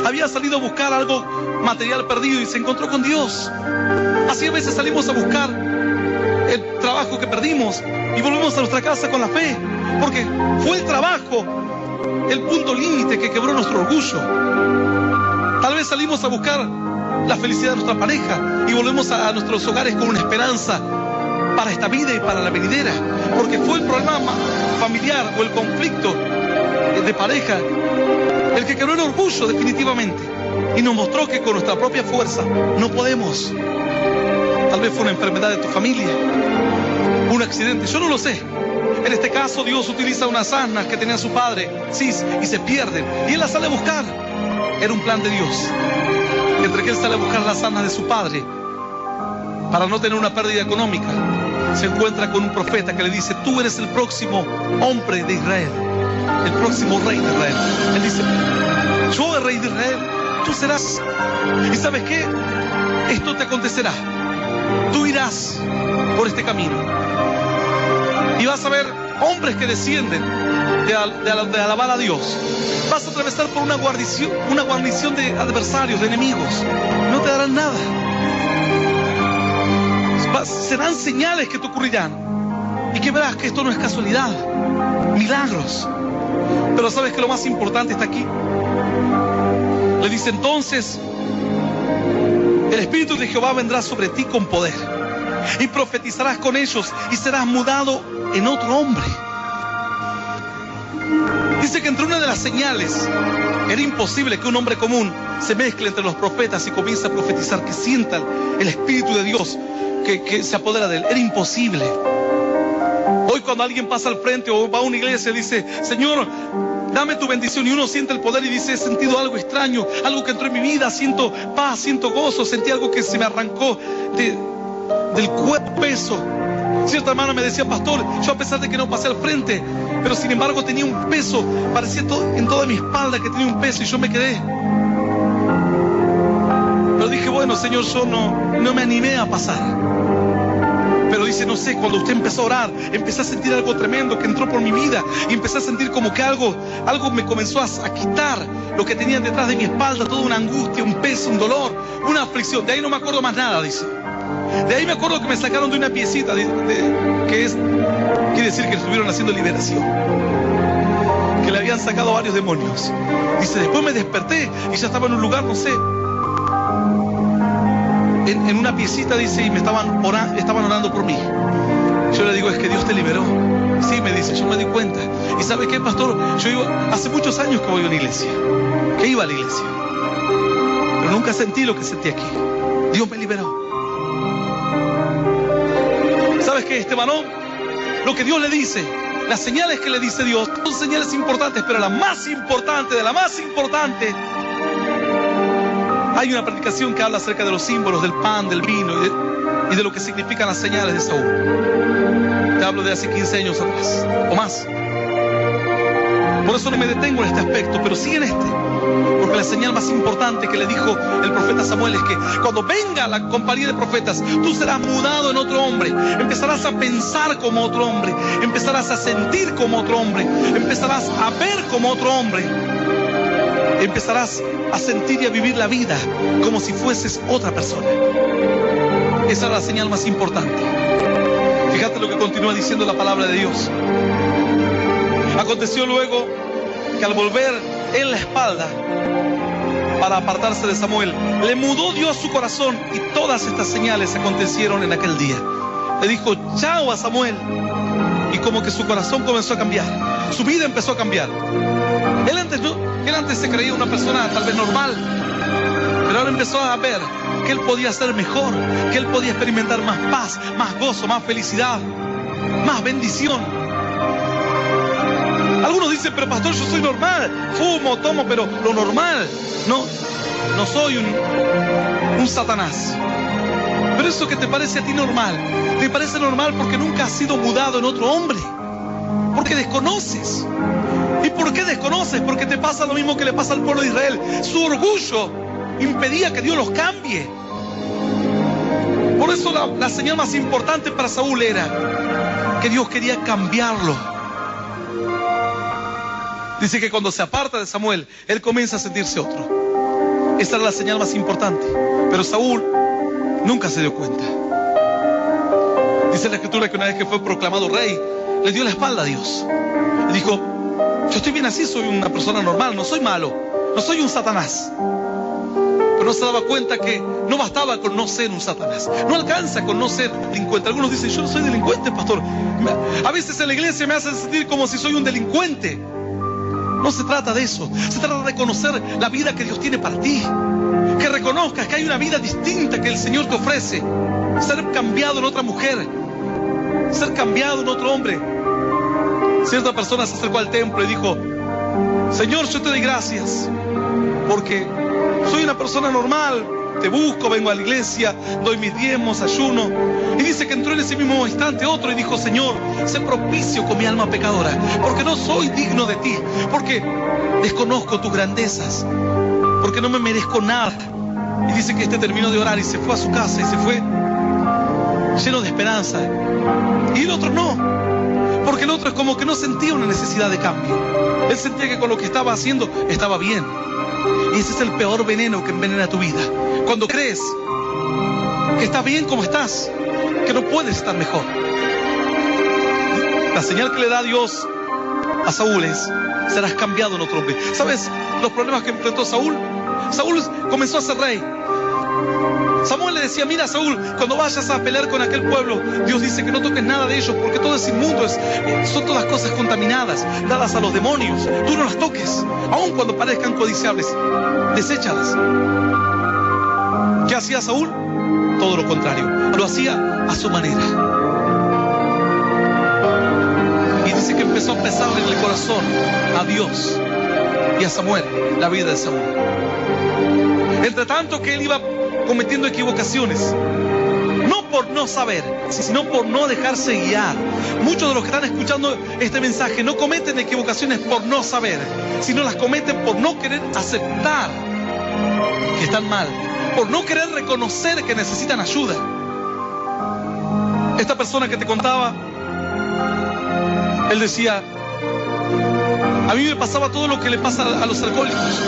Había salido a buscar algo material perdido y se encontró con Dios. Así a veces salimos a buscar el trabajo que perdimos y volvemos a nuestra casa con la fe, porque fue el trabajo el punto límite que quebró nuestro orgullo. Tal vez salimos a buscar la felicidad de nuestra pareja y volvemos a nuestros hogares con una esperanza para esta vida y para la venidera, porque fue el problema familiar o el conflicto de pareja el que quebró el orgullo definitivamente y nos mostró que con nuestra propia fuerza no podemos. Tal vez fue una enfermedad de tu familia, un accidente, yo no lo sé. En este caso Dios utiliza unas asnas que tenía su padre, Cis, y se pierden, y él las sale a buscar. Era un plan de Dios. Entre que él sale a buscar las asnas de su padre para no tener una pérdida económica, se encuentra con un profeta que le dice: tú eres el próximo hombre de Israel, el próximo rey de Israel. Él dice: yo el rey de Israel, tú serás. ¿Y sabes qué? Esto te acontecerá. Tú irás por este camino y vas a ver hombres que descienden de alabar a Dios. Vas a atravesar por una guarnición de adversarios, de enemigos. No te darán nada. Serán señales que te ocurrirán y que verás que esto no es casualidad. Milagros. Pero sabes que lo más importante está aquí. Le dice: entonces el Espíritu de Jehová vendrá sobre ti con poder y profetizarás con ellos y serás mudado en otro hombre. Dice que entre una de las señales era imposible que un hombre común se mezcle entre los profetas y comience a profetizar, que sientan el Espíritu de Dios que se apodera de él. Era imposible. Hoy cuando alguien pasa al frente o va a una iglesia y dice: Señor, dame tu bendición, y uno siente el poder y dice: he sentido algo extraño, algo que entró en mi vida, siento paz, siento gozo, sentí algo que se me arrancó del cuerpo, peso. Cierta hermana me decía: pastor, yo a pesar de que no pasé al frente, pero sin embargo tenía un peso, parecía en toda mi espalda que tenía un peso, y yo me quedé. Pero dije: bueno, Señor, yo no me animé a pasar. Pero dice: no sé, cuando usted empezó a orar, empecé a sentir algo tremendo que entró por mi vida, y empecé a sentir como que algo me comenzó a quitar lo que tenía detrás de mi espalda, toda una angustia, un peso, un dolor, una aflicción. De ahí no me acuerdo más nada, dice. De ahí me acuerdo que me sacaron de una piecita, quiere decir que estuvieron haciendo liberación, que le habían sacado varios demonios. Dice: después me desperté y ya estaba en un lugar, no sé, en una piecita, dice, y me estaban orando por mí. Yo le digo: es que Dios te liberó. Sí, me dice, yo me di cuenta. ¿Y sabe qué, pastor? Hace muchos años que voy a una iglesia, que iba a la iglesia, pero nunca sentí lo que sentí aquí. Dios me liberó. ¿Sabes qué, este varón? Lo que Dios le dice, las señales que le dice Dios, son señales importantes, pero la más importante, de la más importante, Hay una predicación que habla acerca de los símbolos del pan, del vino y de lo que significan las señales de Saúl. Te hablo de hace 15 años atrás o más. Por eso no me detengo en este aspecto, pero sí en este. Porque la señal más importante que le dijo el profeta Samuel es que cuando venga la compañía de profetas, tú serás mudado en otro hombre. Empezarás a pensar como otro hombre. Empezarás a sentir como otro hombre. Empezarás a ver como otro hombre. Empezarás a sentir y a vivir la vida como si fueses otra persona. Esa es la señal más importante. Fíjate lo que continúa diciendo la palabra de Dios. Aconteció luego que al volver en la espalda para apartarse de Samuel, le mudó Dios su corazón, y todas estas señales acontecieron en aquel día. Le dijo chao a Samuel, y como que su corazón comenzó a cambiar, su vida empezó a cambiar. Él antes se creía una persona tal vez normal, pero ahora empezó a ver que él podía ser mejor, que él podía experimentar más paz, más gozo, más felicidad, más bendición. Algunos dicen, pero pastor, yo soy normal, fumo, tomo, pero lo normal. No soy un Satanás. Pero eso que te parece a ti normal, te parece normal porque nunca has sido mudado en otro hombre. Porque desconoces. ¿Y por qué desconoces? Porque te pasa lo mismo que le pasa al pueblo de Israel. Su orgullo impedía que Dios los cambie. Por eso la señal más importante para Saúl era que Dios quería cambiarlo. Dice que cuando se aparta de Samuel, él comienza a sentirse otro. Esa era la señal más importante. Pero Saúl nunca se dio cuenta. Dice la Escritura que una vez que fue proclamado rey, le dio la espalda a Dios. Le dijo, yo estoy bien así, soy una persona normal, no soy malo, no soy un Satanás. Pero no se daba cuenta que no bastaba con no ser un Satanás. No alcanza con no ser delincuente. Algunos dicen, yo no soy delincuente, pastor. A veces en la iglesia me hacen sentir como si soy un delincuente. No se trata de eso. Se trata de conocer la vida que Dios tiene para ti. Que reconozcas que hay una vida distinta que el Señor te ofrece. Ser cambiado en otra mujer. Ser cambiado en otro hombre. Cierta persona se acercó al templo y dijo, Señor, yo te doy gracias porque soy una persona normal, te busco, vengo a la iglesia, doy mis diezmos, ayuno. Y dice que entró en ese mismo instante otro y dijo, Señor, sé propicio con mi alma pecadora, porque no soy digno de ti, porque desconozco tus grandezas, porque no me merezco nada. Y dice que este terminó de orar y se fue a su casa y se fue lleno de esperanza. Y el otro no, porque el otro es como que no sentía una necesidad de cambio. Él sentía que con lo que estaba haciendo estaba bien. Y ese es el peor veneno que envenena tu vida. Cuando crees que estás bien como estás, que no puedes estar mejor. La señal que le da Dios a Saúl es, serás cambiado en otro hombre. ¿Sabes los problemas que enfrentó Saúl? Saúl comenzó a ser rey. Samuel le decía, mira Saúl, cuando vayas a pelear con aquel pueblo, Dios dice que no toques nada de ellos, porque todo es inmundo, son todas cosas contaminadas, dadas a los demonios. Tú no las toques, aun cuando parezcan codiciables, deséchalas. ¿Qué hacía Saúl? Todo lo contrario, lo hacía a su manera. Y dice que empezó a pesarle en el corazón a Dios y a Samuel la vida de Saúl. Entre tanto que él iba cometiendo equivocaciones, no por no saber, sino por no dejarse guiar. Muchos de los que están escuchando este mensaje no cometen equivocaciones por no saber, sino las cometen por no querer aceptar que están mal, por no querer reconocer que necesitan ayuda. Esta persona que te contaba, él decía, a mí me pasaba todo lo que le pasa a los alcohólicos.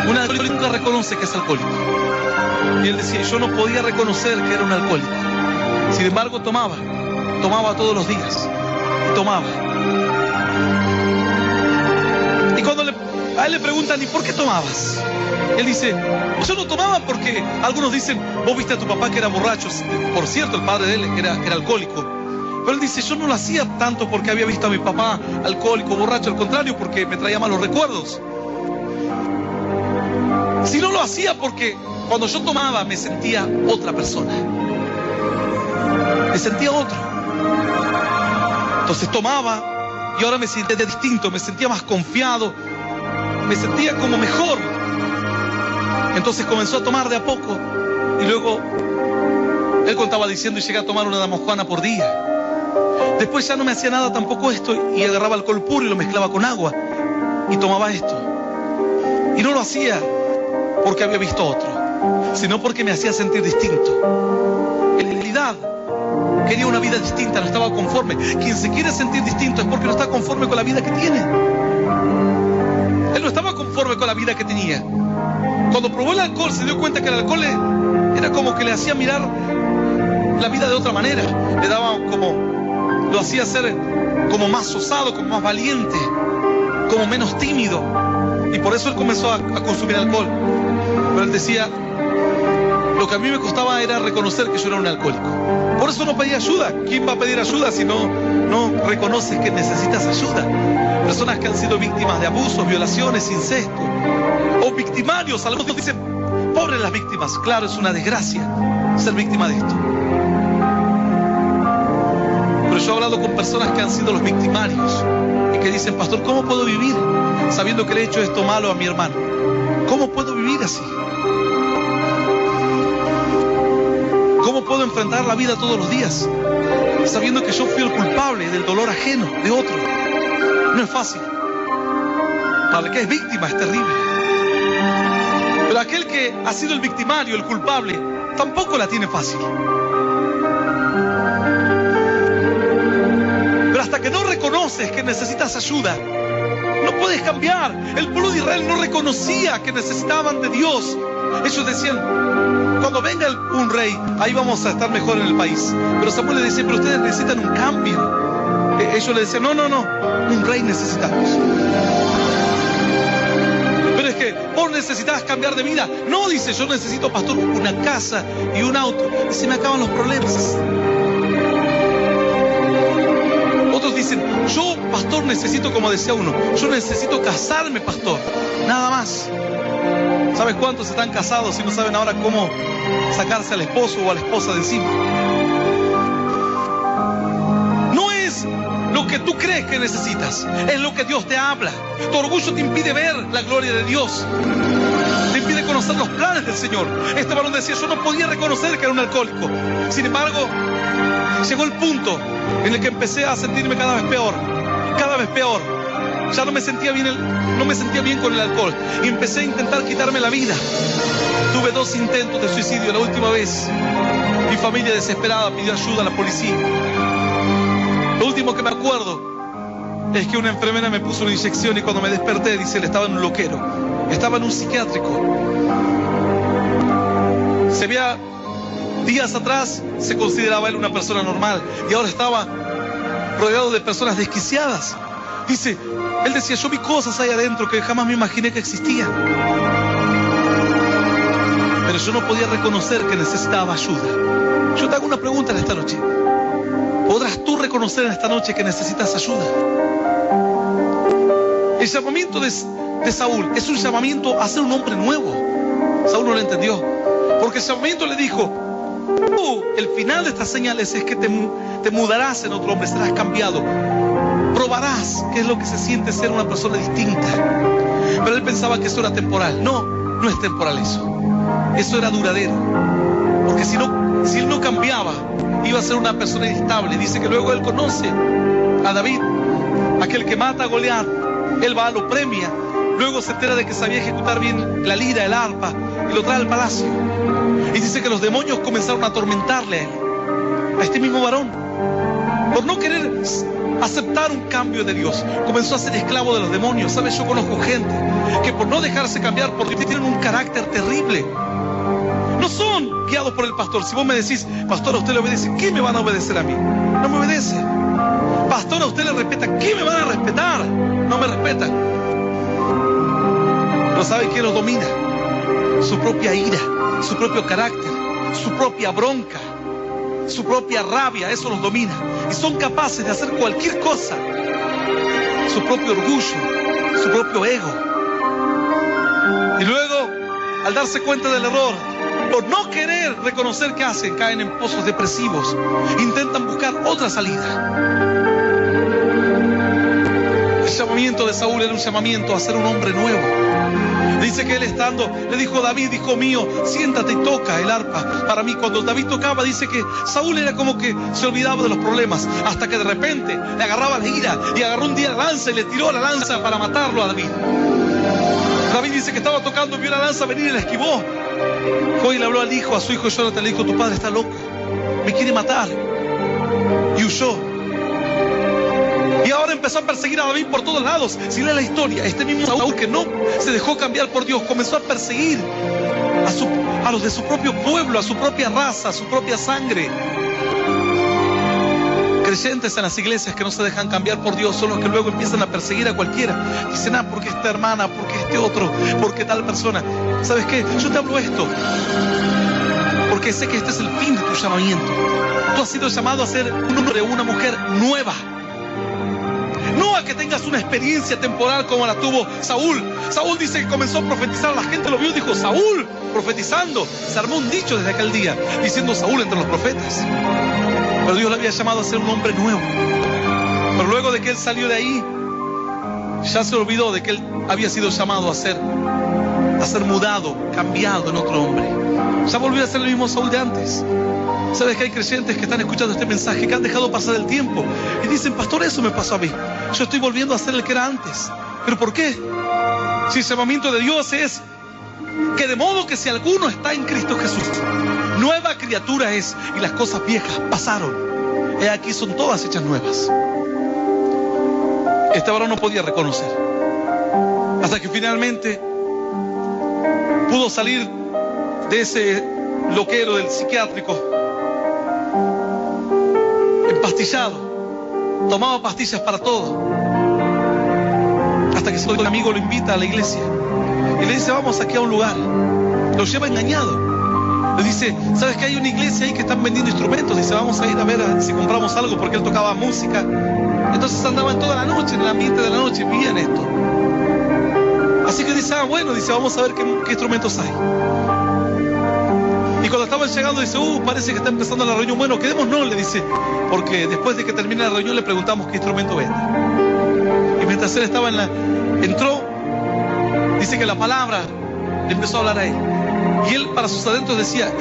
Un alcohólico nunca reconoce que es alcohólico. Y él decía, yo no podía reconocer que era un alcohólico. Sin embargo, tomaba todos los días. Y tomaba. Y cuando a él le preguntan, ¿y por qué tomabas? Él dice, yo no tomaba porque algunos dicen, vos viste a tu papá que era borracho. Por cierto, el padre de él era alcohólico. Pero él dice, yo no lo hacía tanto porque había visto a mi papá alcohólico, borracho, al contrario, porque me traía malos recuerdos. Si no lo hacía porque cuando yo tomaba me sentía otra persona. Me sentía otro. Entonces tomaba y ahora me sentía distinto, me sentía más confiado, me sentía como mejor. Entonces comenzó a tomar de a poco y luego él contaba diciendo y llegué a tomar una damajuana por día. Después ya no me hacía nada tampoco esto y agarraba alcohol puro y lo mezclaba con agua y tomaba esto. Y no lo hacía porque había visto otro, sino porque me hacía sentir distinto. En realidad quería una vida distinta, no estaba conforme. Quien se quiere sentir distinto es porque no está conforme con la vida que tiene. Él no estaba conforme con la vida que tenía. Cuando probó el alcohol se dio cuenta que el alcohol era como que le hacía mirar la vida de otra manera. Le daba como, lo hacía ser como más osado, como más valiente, como menos tímido. Y por eso él comenzó a consumir alcohol. Pero él decía, lo que a mí me costaba era reconocer que yo era un alcohólico. Por eso no pedía ayuda. ¿Quién va a pedir ayuda si no reconoces que necesitas ayuda? Personas que han sido víctimas de abusos, violaciones, incesto, o victimarios. Algunos dicen, pobres las víctimas. Claro, es una desgracia ser víctima de esto. Pero yo he hablado con personas que han sido los victimarios y que dicen, pastor, ¿cómo puedo vivir sabiendo que le he hecho esto malo a mi hermano? ¿Cómo puedo vivir así? ¿Cómo puedo enfrentar la vida todos los días sabiendo que yo fui el culpable del dolor ajeno de otro? No es fácil. Para el que es víctima es terrible. Pero aquel que ha sido el victimario, el culpable, tampoco la tiene fácil. Pero hasta que no reconoces que necesitas ayuda, no puedes cambiar. El pueblo de Israel no reconocía que necesitaban de Dios. Ellos decían, cuando venga un rey, ahí vamos a estar mejor en el país. Pero Samuel le decía, pero ustedes necesitan un cambio. Ellos le decían, no, un rey necesitamos. Pero es que vos necesitas cambiar de vida. No, dice, yo necesito, pastor, una casa y un auto. Y se me acaban los problemas. Otros dicen, yo, pastor, necesito, como decía uno, yo necesito casarme, pastor. Nada más. ¿Sabes cuántos están casados y no saben ahora cómo sacarse al esposo o a la esposa de encima? No es lo que tú crees que necesitas, es lo que Dios te habla. Tu orgullo te impide ver la gloria de Dios, te impide conocer los planes del Señor. Este varón decía, yo no podía reconocer que era un alcohólico. Sin embargo, llegó el punto en el que empecé a sentirme cada vez peor, cada vez peor. Ya no me sentía bien con el alcohol y empecé a intentar quitarme la vida. Tuve 2 intentos de suicidio. La última vez mi familia desesperada pidió ayuda a la policía. Lo último que me acuerdo es que una enfermera me puso una inyección y cuando me desperté, dice, él estaba en un loquero, estaba en un psiquiátrico. Se veía días atrás, se consideraba él una persona normal y ahora estaba rodeado de personas desquiciadas. Dice, él decía, yo vi cosas ahí adentro que jamás me imaginé que existían. Pero yo no podía reconocer que necesitaba ayuda. Yo te hago una pregunta en esta noche. ¿Podrás tú reconocer en esta noche que necesitas ayuda? El llamamiento de Saúl es un llamamiento a ser un hombre nuevo. Saúl no lo entendió. Porque el llamamiento le dijo, el final de estas señales es que te mudarás en otro hombre, serás cambiado. Probarás qué es lo que se siente ser una persona distinta. Pero él pensaba que eso era temporal. No es temporal eso. Eso era duradero. Porque si él no cambiaba, iba a ser una persona inestable. Dice que luego él conoce a David, aquel que mata a Goliat. Él va, lo premia. Luego se entera de que sabía ejecutar bien la lira, el arpa, y lo trae al palacio. Y dice que los demonios comenzaron a atormentarle a él, a este mismo varón, por no querer aceptar un cambio de Dios. Comenzó a ser esclavo de los demonios. ¿Sabes? Yo conozco gente que por no dejarse cambiar por Dios tienen un carácter terrible. No son guiados por el pastor. Si vos me decís, pastor, a usted le obedece, ¿qué me van a obedecer a mí? No me obedece. Pastor, a usted le respeta, ¿qué me van a respetar? No me respetan. Pero ¿sabe quién los domina? Su propia ira, su propio carácter, su propia bronca, su propia rabia. Eso los domina. Y son capaces de hacer cualquier cosa. Su propio orgullo, su propio ego. Y luego, al darse cuenta del error, por no querer reconocer qué hacen, caen en pozos depresivos. Intentan buscar otra salida. El llamamiento de Saúl era un llamamiento a ser un hombre nuevo. Dice que él estando, le dijo: David, hijo mío, siéntate y toca el arpa para mí. Cuando David tocaba, dice que Saúl era como que se olvidaba de los problemas, hasta que de repente le agarraba la ira y agarró un día la lanza y le tiró la lanza para matarlo a David. David dice que estaba tocando, vio la lanza venir y la esquivó. Fue y le habló al hijo, a su hijo Jonathan, le dijo: tu padre está loco, me quiere matar. Y huyó. Y ahora empezó a perseguir a David por todos lados. Si lee la historia, este mismo Saúl que no se dejó cambiar por Dios, comenzó a perseguir a los de su propio pueblo, a su propia raza, a su propia sangre. Creyentes en las iglesias que no se dejan cambiar por Dios son los que luego empiezan a perseguir a cualquiera. Dicen: ah, porque esta hermana, porque este otro, porque tal persona. ¿Sabes qué? Yo te hablo esto porque sé que este es el fin de tu llamamiento. Tú has sido llamado a ser un hombre o una mujer nueva. No a que tengas una experiencia temporal como la tuvo Saúl. Saúl dice que comenzó a profetizar, la gente lo vio y dijo: Saúl profetizando. Se armó un dicho desde aquel día diciendo: Saúl entre los profetas. Pero Dios le había llamado a ser un hombre nuevo. Pero luego de que él salió de ahí, ya se olvidó de que él había sido llamado a ser mudado, cambiado en otro hombre. Ya volvió a ser el mismo Saúl de antes. Sabes que hay creyentes que están escuchando este mensaje, que han dejado pasar el tiempo y dicen: pastor, eso me pasó a mí. Yo estoy volviendo a ser el que era antes. ¿Pero por qué? Si el llamamiento de Dios es que de modo que si alguno está en Cristo Jesús, nueva criatura es, y las cosas viejas pasaron, he aquí son todas hechas nuevas. Este varón no podía reconocer, hasta que finalmente pudo salir de ese loquero del psiquiátrico, empastillado, tomaba pastillas para todo, hasta que su amigo lo invita a la iglesia y le dice: vamos aquí a un lugar. Lo lleva engañado. Le dice: ¿sabes que hay una iglesia ahí que están vendiendo instrumentos? Dice: vamos a ir a ver si compramos algo, porque él tocaba música. Entonces andaban toda la noche, en el ambiente de la noche, vivían esto. Así que dice: ah, bueno, dice, vamos a ver qué instrumentos hay. Y cuando estaban llegando dice: parece que está empezando la reunión. Bueno, quedémonos, le dice, porque después de que termine la reunión le preguntamos qué instrumento vende. Y mientras él estaba entró, dice que la palabra le empezó a hablar a él. Y él para sus adentros decía: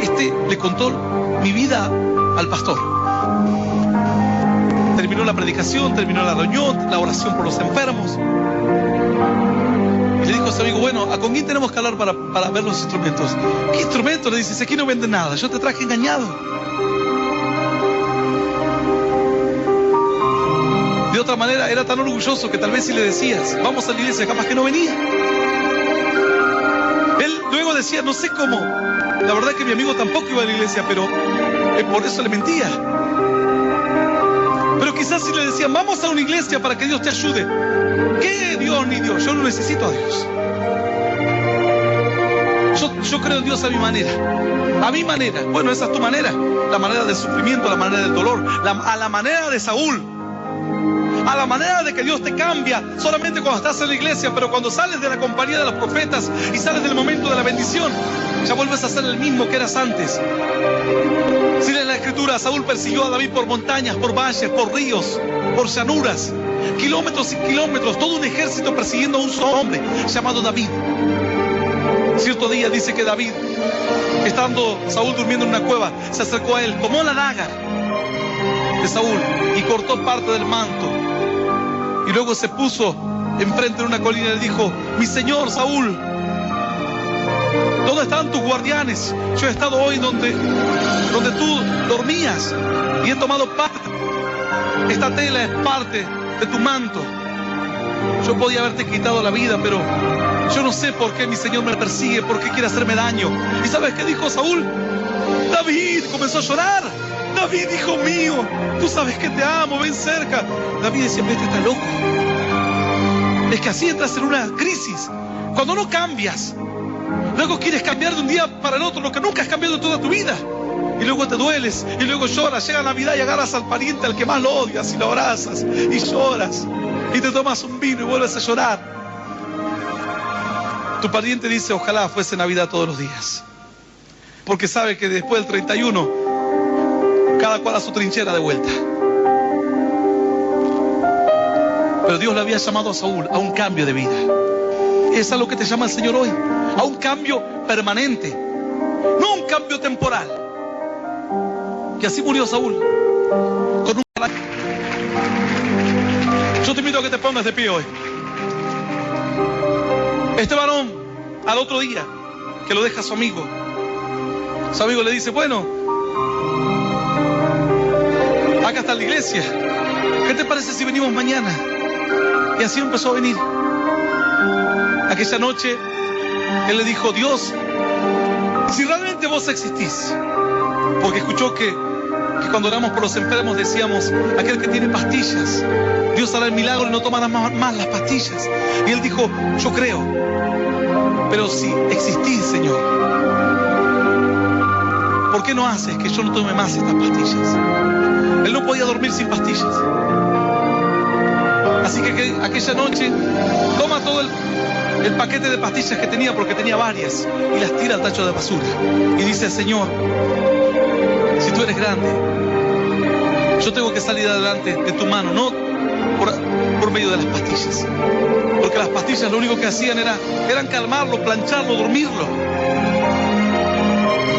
le contó mi vida al pastor. Terminó la predicación, terminó la reunión, la oración por los enfermos. Y le dijo a su amigo: bueno, ¿a con quién tenemos que hablar para ver los instrumentos? ¿Qué instrumentos? Le dice: si aquí no venden nada, yo te traje engañado. De otra manera, era tan orgulloso que tal vez si le decías: vamos a la iglesia, capaz que no venía. Él luego decía: no sé cómo, la verdad que mi amigo tampoco iba a la iglesia, pero por eso le mentía. Pero quizás si le decían: vamos a una iglesia para que Dios te ayude. ¿Qué Dios ni Dios? Yo no necesito a Dios. Yo creo en Dios a mi manera. A mi manera. Bueno, esa es tu manera. La manera del sufrimiento, la manera del dolor. A la manera de Saúl. A la manera de que Dios te cambia solamente cuando estás en la iglesia, pero cuando sales de la compañía de los profetas y sales del momento de la bendición, ya vuelves a ser el mismo que eras antes. Si lees la escritura, Saúl persiguió a David por montañas, por valles, por ríos, por llanuras, kilómetros y kilómetros, todo un ejército persiguiendo a un solo hombre llamado David. Cierto día dice que David, estando Saúl durmiendo en una cueva, se acercó a él, tomó la daga de Saúl y cortó parte del manto. Y luego se puso enfrente de una colina y le dijo: mi señor Saúl, ¿dónde están tus guardianes? Yo he estado hoy donde tú dormías y he tomado parte. Esta tela es parte de tu manto. Yo podía haberte quitado la vida, pero yo no sé por qué mi señor me persigue, por qué quiere hacerme daño. ¿Y sabes qué dijo Saúl? David comenzó a llorar. David, hijo mío, tú sabes que te amo, ven cerca. David decía: este está loco. Es que así entras en una crisis. Cuando no cambias, luego quieres cambiar de un día para el otro lo que nunca has cambiado en toda tu vida. Y luego te dueles, y luego lloras. Llega Navidad y agarras al pariente al que más lo odias y lo abrazas, y lloras, y te tomas un vino y vuelves a llorar. Tu pariente dice: ojalá fuese Navidad todos los días, porque sabe que después del 31 cada cual a su trinchera de vuelta. Pero Dios le había llamado a Saúl a un cambio de vida. Es a lo que te llama el Señor hoy, a un cambio permanente, no un cambio temporal. Que así murió Saúl, con un... Yo te invito a que te pongas de pie hoy. Este varón, al otro día, que lo deja a su amigo le dice, bueno, acá está la iglesia, ¿qué te parece si venimos mañana? Y así empezó a venir. Aquella noche, él le dijo, Dios, si realmente vos existís, porque escuchó que cuando oramos por los enfermos decíamos, aquel que tiene pastillas, Dios hará el milagro y no tomará más las pastillas. Y él dijo, yo creo, pero si existís, Señor, ¿por qué no haces que yo no tome más estas pastillas? Él no podía dormir sin pastillas. Así que aquella noche toma todo el paquete de pastillas que tenía, porque tenía varias, y las tira al tacho de basura. Y dice, Señor, si tú eres grande, yo tengo que salir adelante de tu mano, no por medio de las pastillas. Porque las pastillas lo único que hacían eran calmarlo, plancharlo, dormirlo.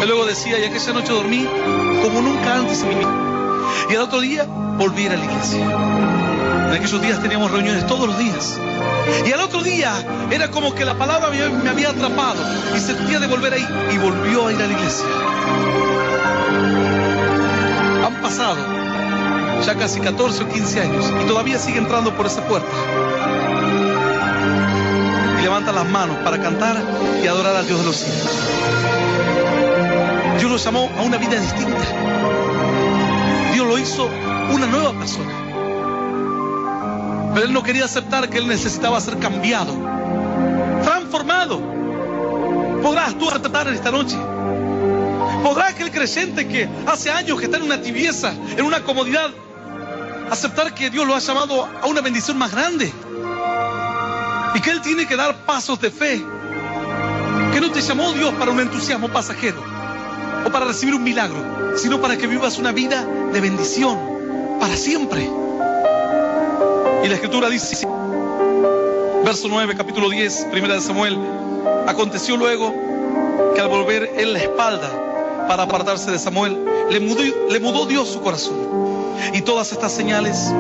Y luego decía, y aquella noche dormí como nunca antes en mi vida. Y al otro día volví a ir a la iglesia. En aquellos días teníamos reuniones todos los días. Y al otro día era como que la palabra me había atrapado y sentía de volver ahí. Y volvió a ir a la iglesia. Han pasado ya casi 14 o 15 años y todavía sigue entrando por esa puerta. Y levanta las manos para cantar y adorar al Dios de los cielos. Dios lo llamó a una vida distinta. Dios lo hizo una nueva persona. Pero él no quería aceptar que él necesitaba ser cambiado, transformado. ¿Podrás tú aceptar en esta noche? ¿Podrá aquel creyente que hace años que está en una tibieza, en una comodidad, aceptar que Dios lo ha llamado a una bendición más grande? Y que él tiene que dar pasos de fe. Que no te llamó Dios para un entusiasmo pasajero o para recibir un milagro, sino para que vivas una vida de bendición para siempre. Y la Escritura dice, verso 9, capítulo 10, primera de Samuel, aconteció luego que al volver él la espalda para apartarse de Samuel, le mudó Dios su corazón. Y todas estas señales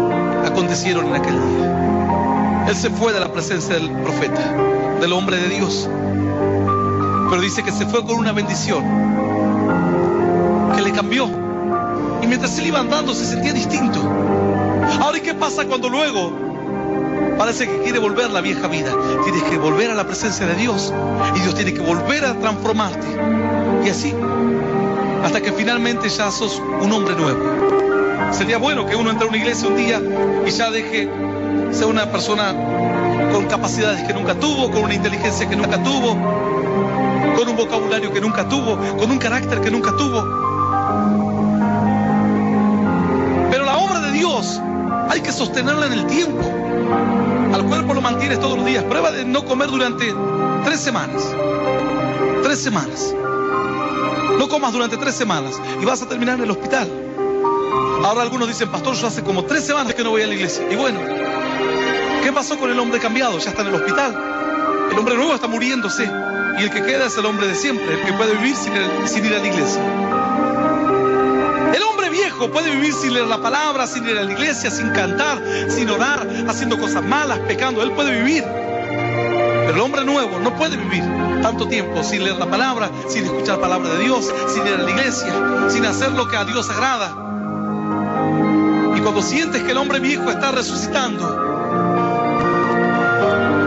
acontecieron en aquel día. Él se fue de la presencia del profeta, del hombre de Dios. Pero dice que se fue con una bendición que le cambió. Y mientras él iba andando se sentía distinto. Ahora, ¿y qué pasa cuando luego parece que quiere volver a la vieja vida? Tienes que volver a la presencia de Dios. Y Dios tiene que volver a transformarte. Y así, hasta que finalmente ya sos un hombre nuevo. Sería bueno que uno entre a una iglesia un día y ya sea una persona con capacidades que nunca tuvo, con una inteligencia que nunca tuvo, con un vocabulario que nunca tuvo, con un carácter que nunca tuvo. Pero la obra de Dios hay que sostenerla en el tiempo. Al cuerpo lo mantienes todos los días. Prueba de no comer durante 3 semanas. 3 semanas. No comas durante 3 semanas y vas a terminar en el hospital. Ahora algunos dicen, pastor, yo hace como 3 semanas que no voy a la iglesia. Y bueno, ¿qué pasó con el hombre cambiado? Ya está en el hospital. El hombre nuevo está muriéndose. Y el que queda es el hombre de siempre, el que puede vivir sin ir a la iglesia. El hombre viejo puede vivir sin leer la palabra, sin ir a la iglesia, sin cantar, sin orar, haciendo cosas malas, pecando. Él puede vivir. Pero el hombre nuevo no puede vivir tanto tiempo sin leer la palabra, sin escuchar la palabra de Dios, sin ir a la iglesia, sin hacer lo que a Dios agrada. Y cuando sientes que el hombre viejo está resucitando,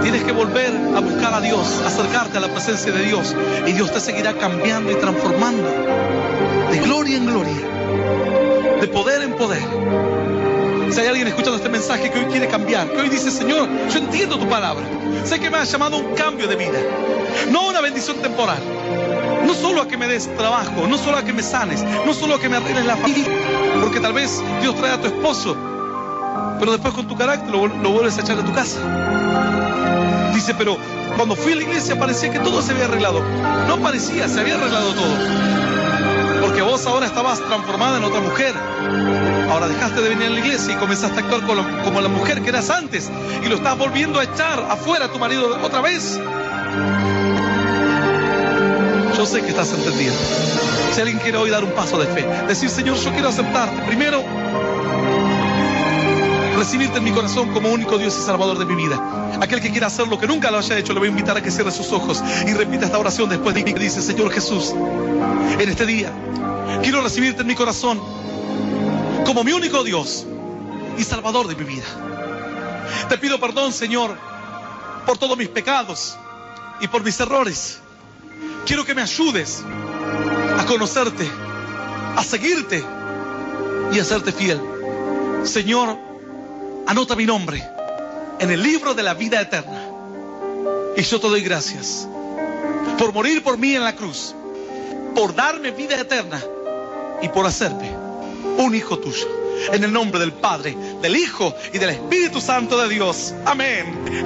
tienes que volver a buscar a Dios, acercarte a la presencia de Dios, y Dios te seguirá cambiando y transformando de gloria en gloria, de poder en poder. Si hay alguien escuchando este mensaje que hoy quiere cambiar, que hoy dice, Señor, yo entiendo tu palabra, sé que me has llamado a un cambio de vida, no a una bendición temporal, no solo a que me des trabajo, no solo a que me sanes, no solo a que me arregles la familia, porque tal vez Dios trae a tu esposo, pero después con tu carácter lo vuelves a echar de tu casa. Dice, pero cuando fui a la iglesia parecía que todo se había arreglado. No parecía, se había arreglado todo. Porque vos ahora estabas transformada en otra mujer. Ahora dejaste de venir a la iglesia y comenzaste a actuar como la mujer que eras antes. Y lo estás volviendo a echar afuera a tu marido otra vez. Yo sé que estás entendiendo. Si alguien quiere hoy dar un paso de fe, decir, Señor, yo quiero aceptarte. Primero, recibirte en mi corazón como único Dios y Salvador de mi vida. Aquel que quiera hacer lo que nunca lo haya hecho, le voy a invitar a que cierre sus ojos y repita esta oración después de mí, que dice, Señor Jesús, en este día quiero recibirte en mi corazón como mi único Dios y Salvador de mi vida. Te pido perdón, Señor, por todos mis pecados y por mis errores. Quiero que me ayudes a conocerte, a seguirte y a serte fiel. Señor, anota mi nombre en el libro de la vida eterna. Y yo te doy gracias por morir por mí en la cruz, por darme vida eterna y por hacerme un hijo tuyo. En el nombre del Padre, del Hijo y del Espíritu Santo de Dios. Amén.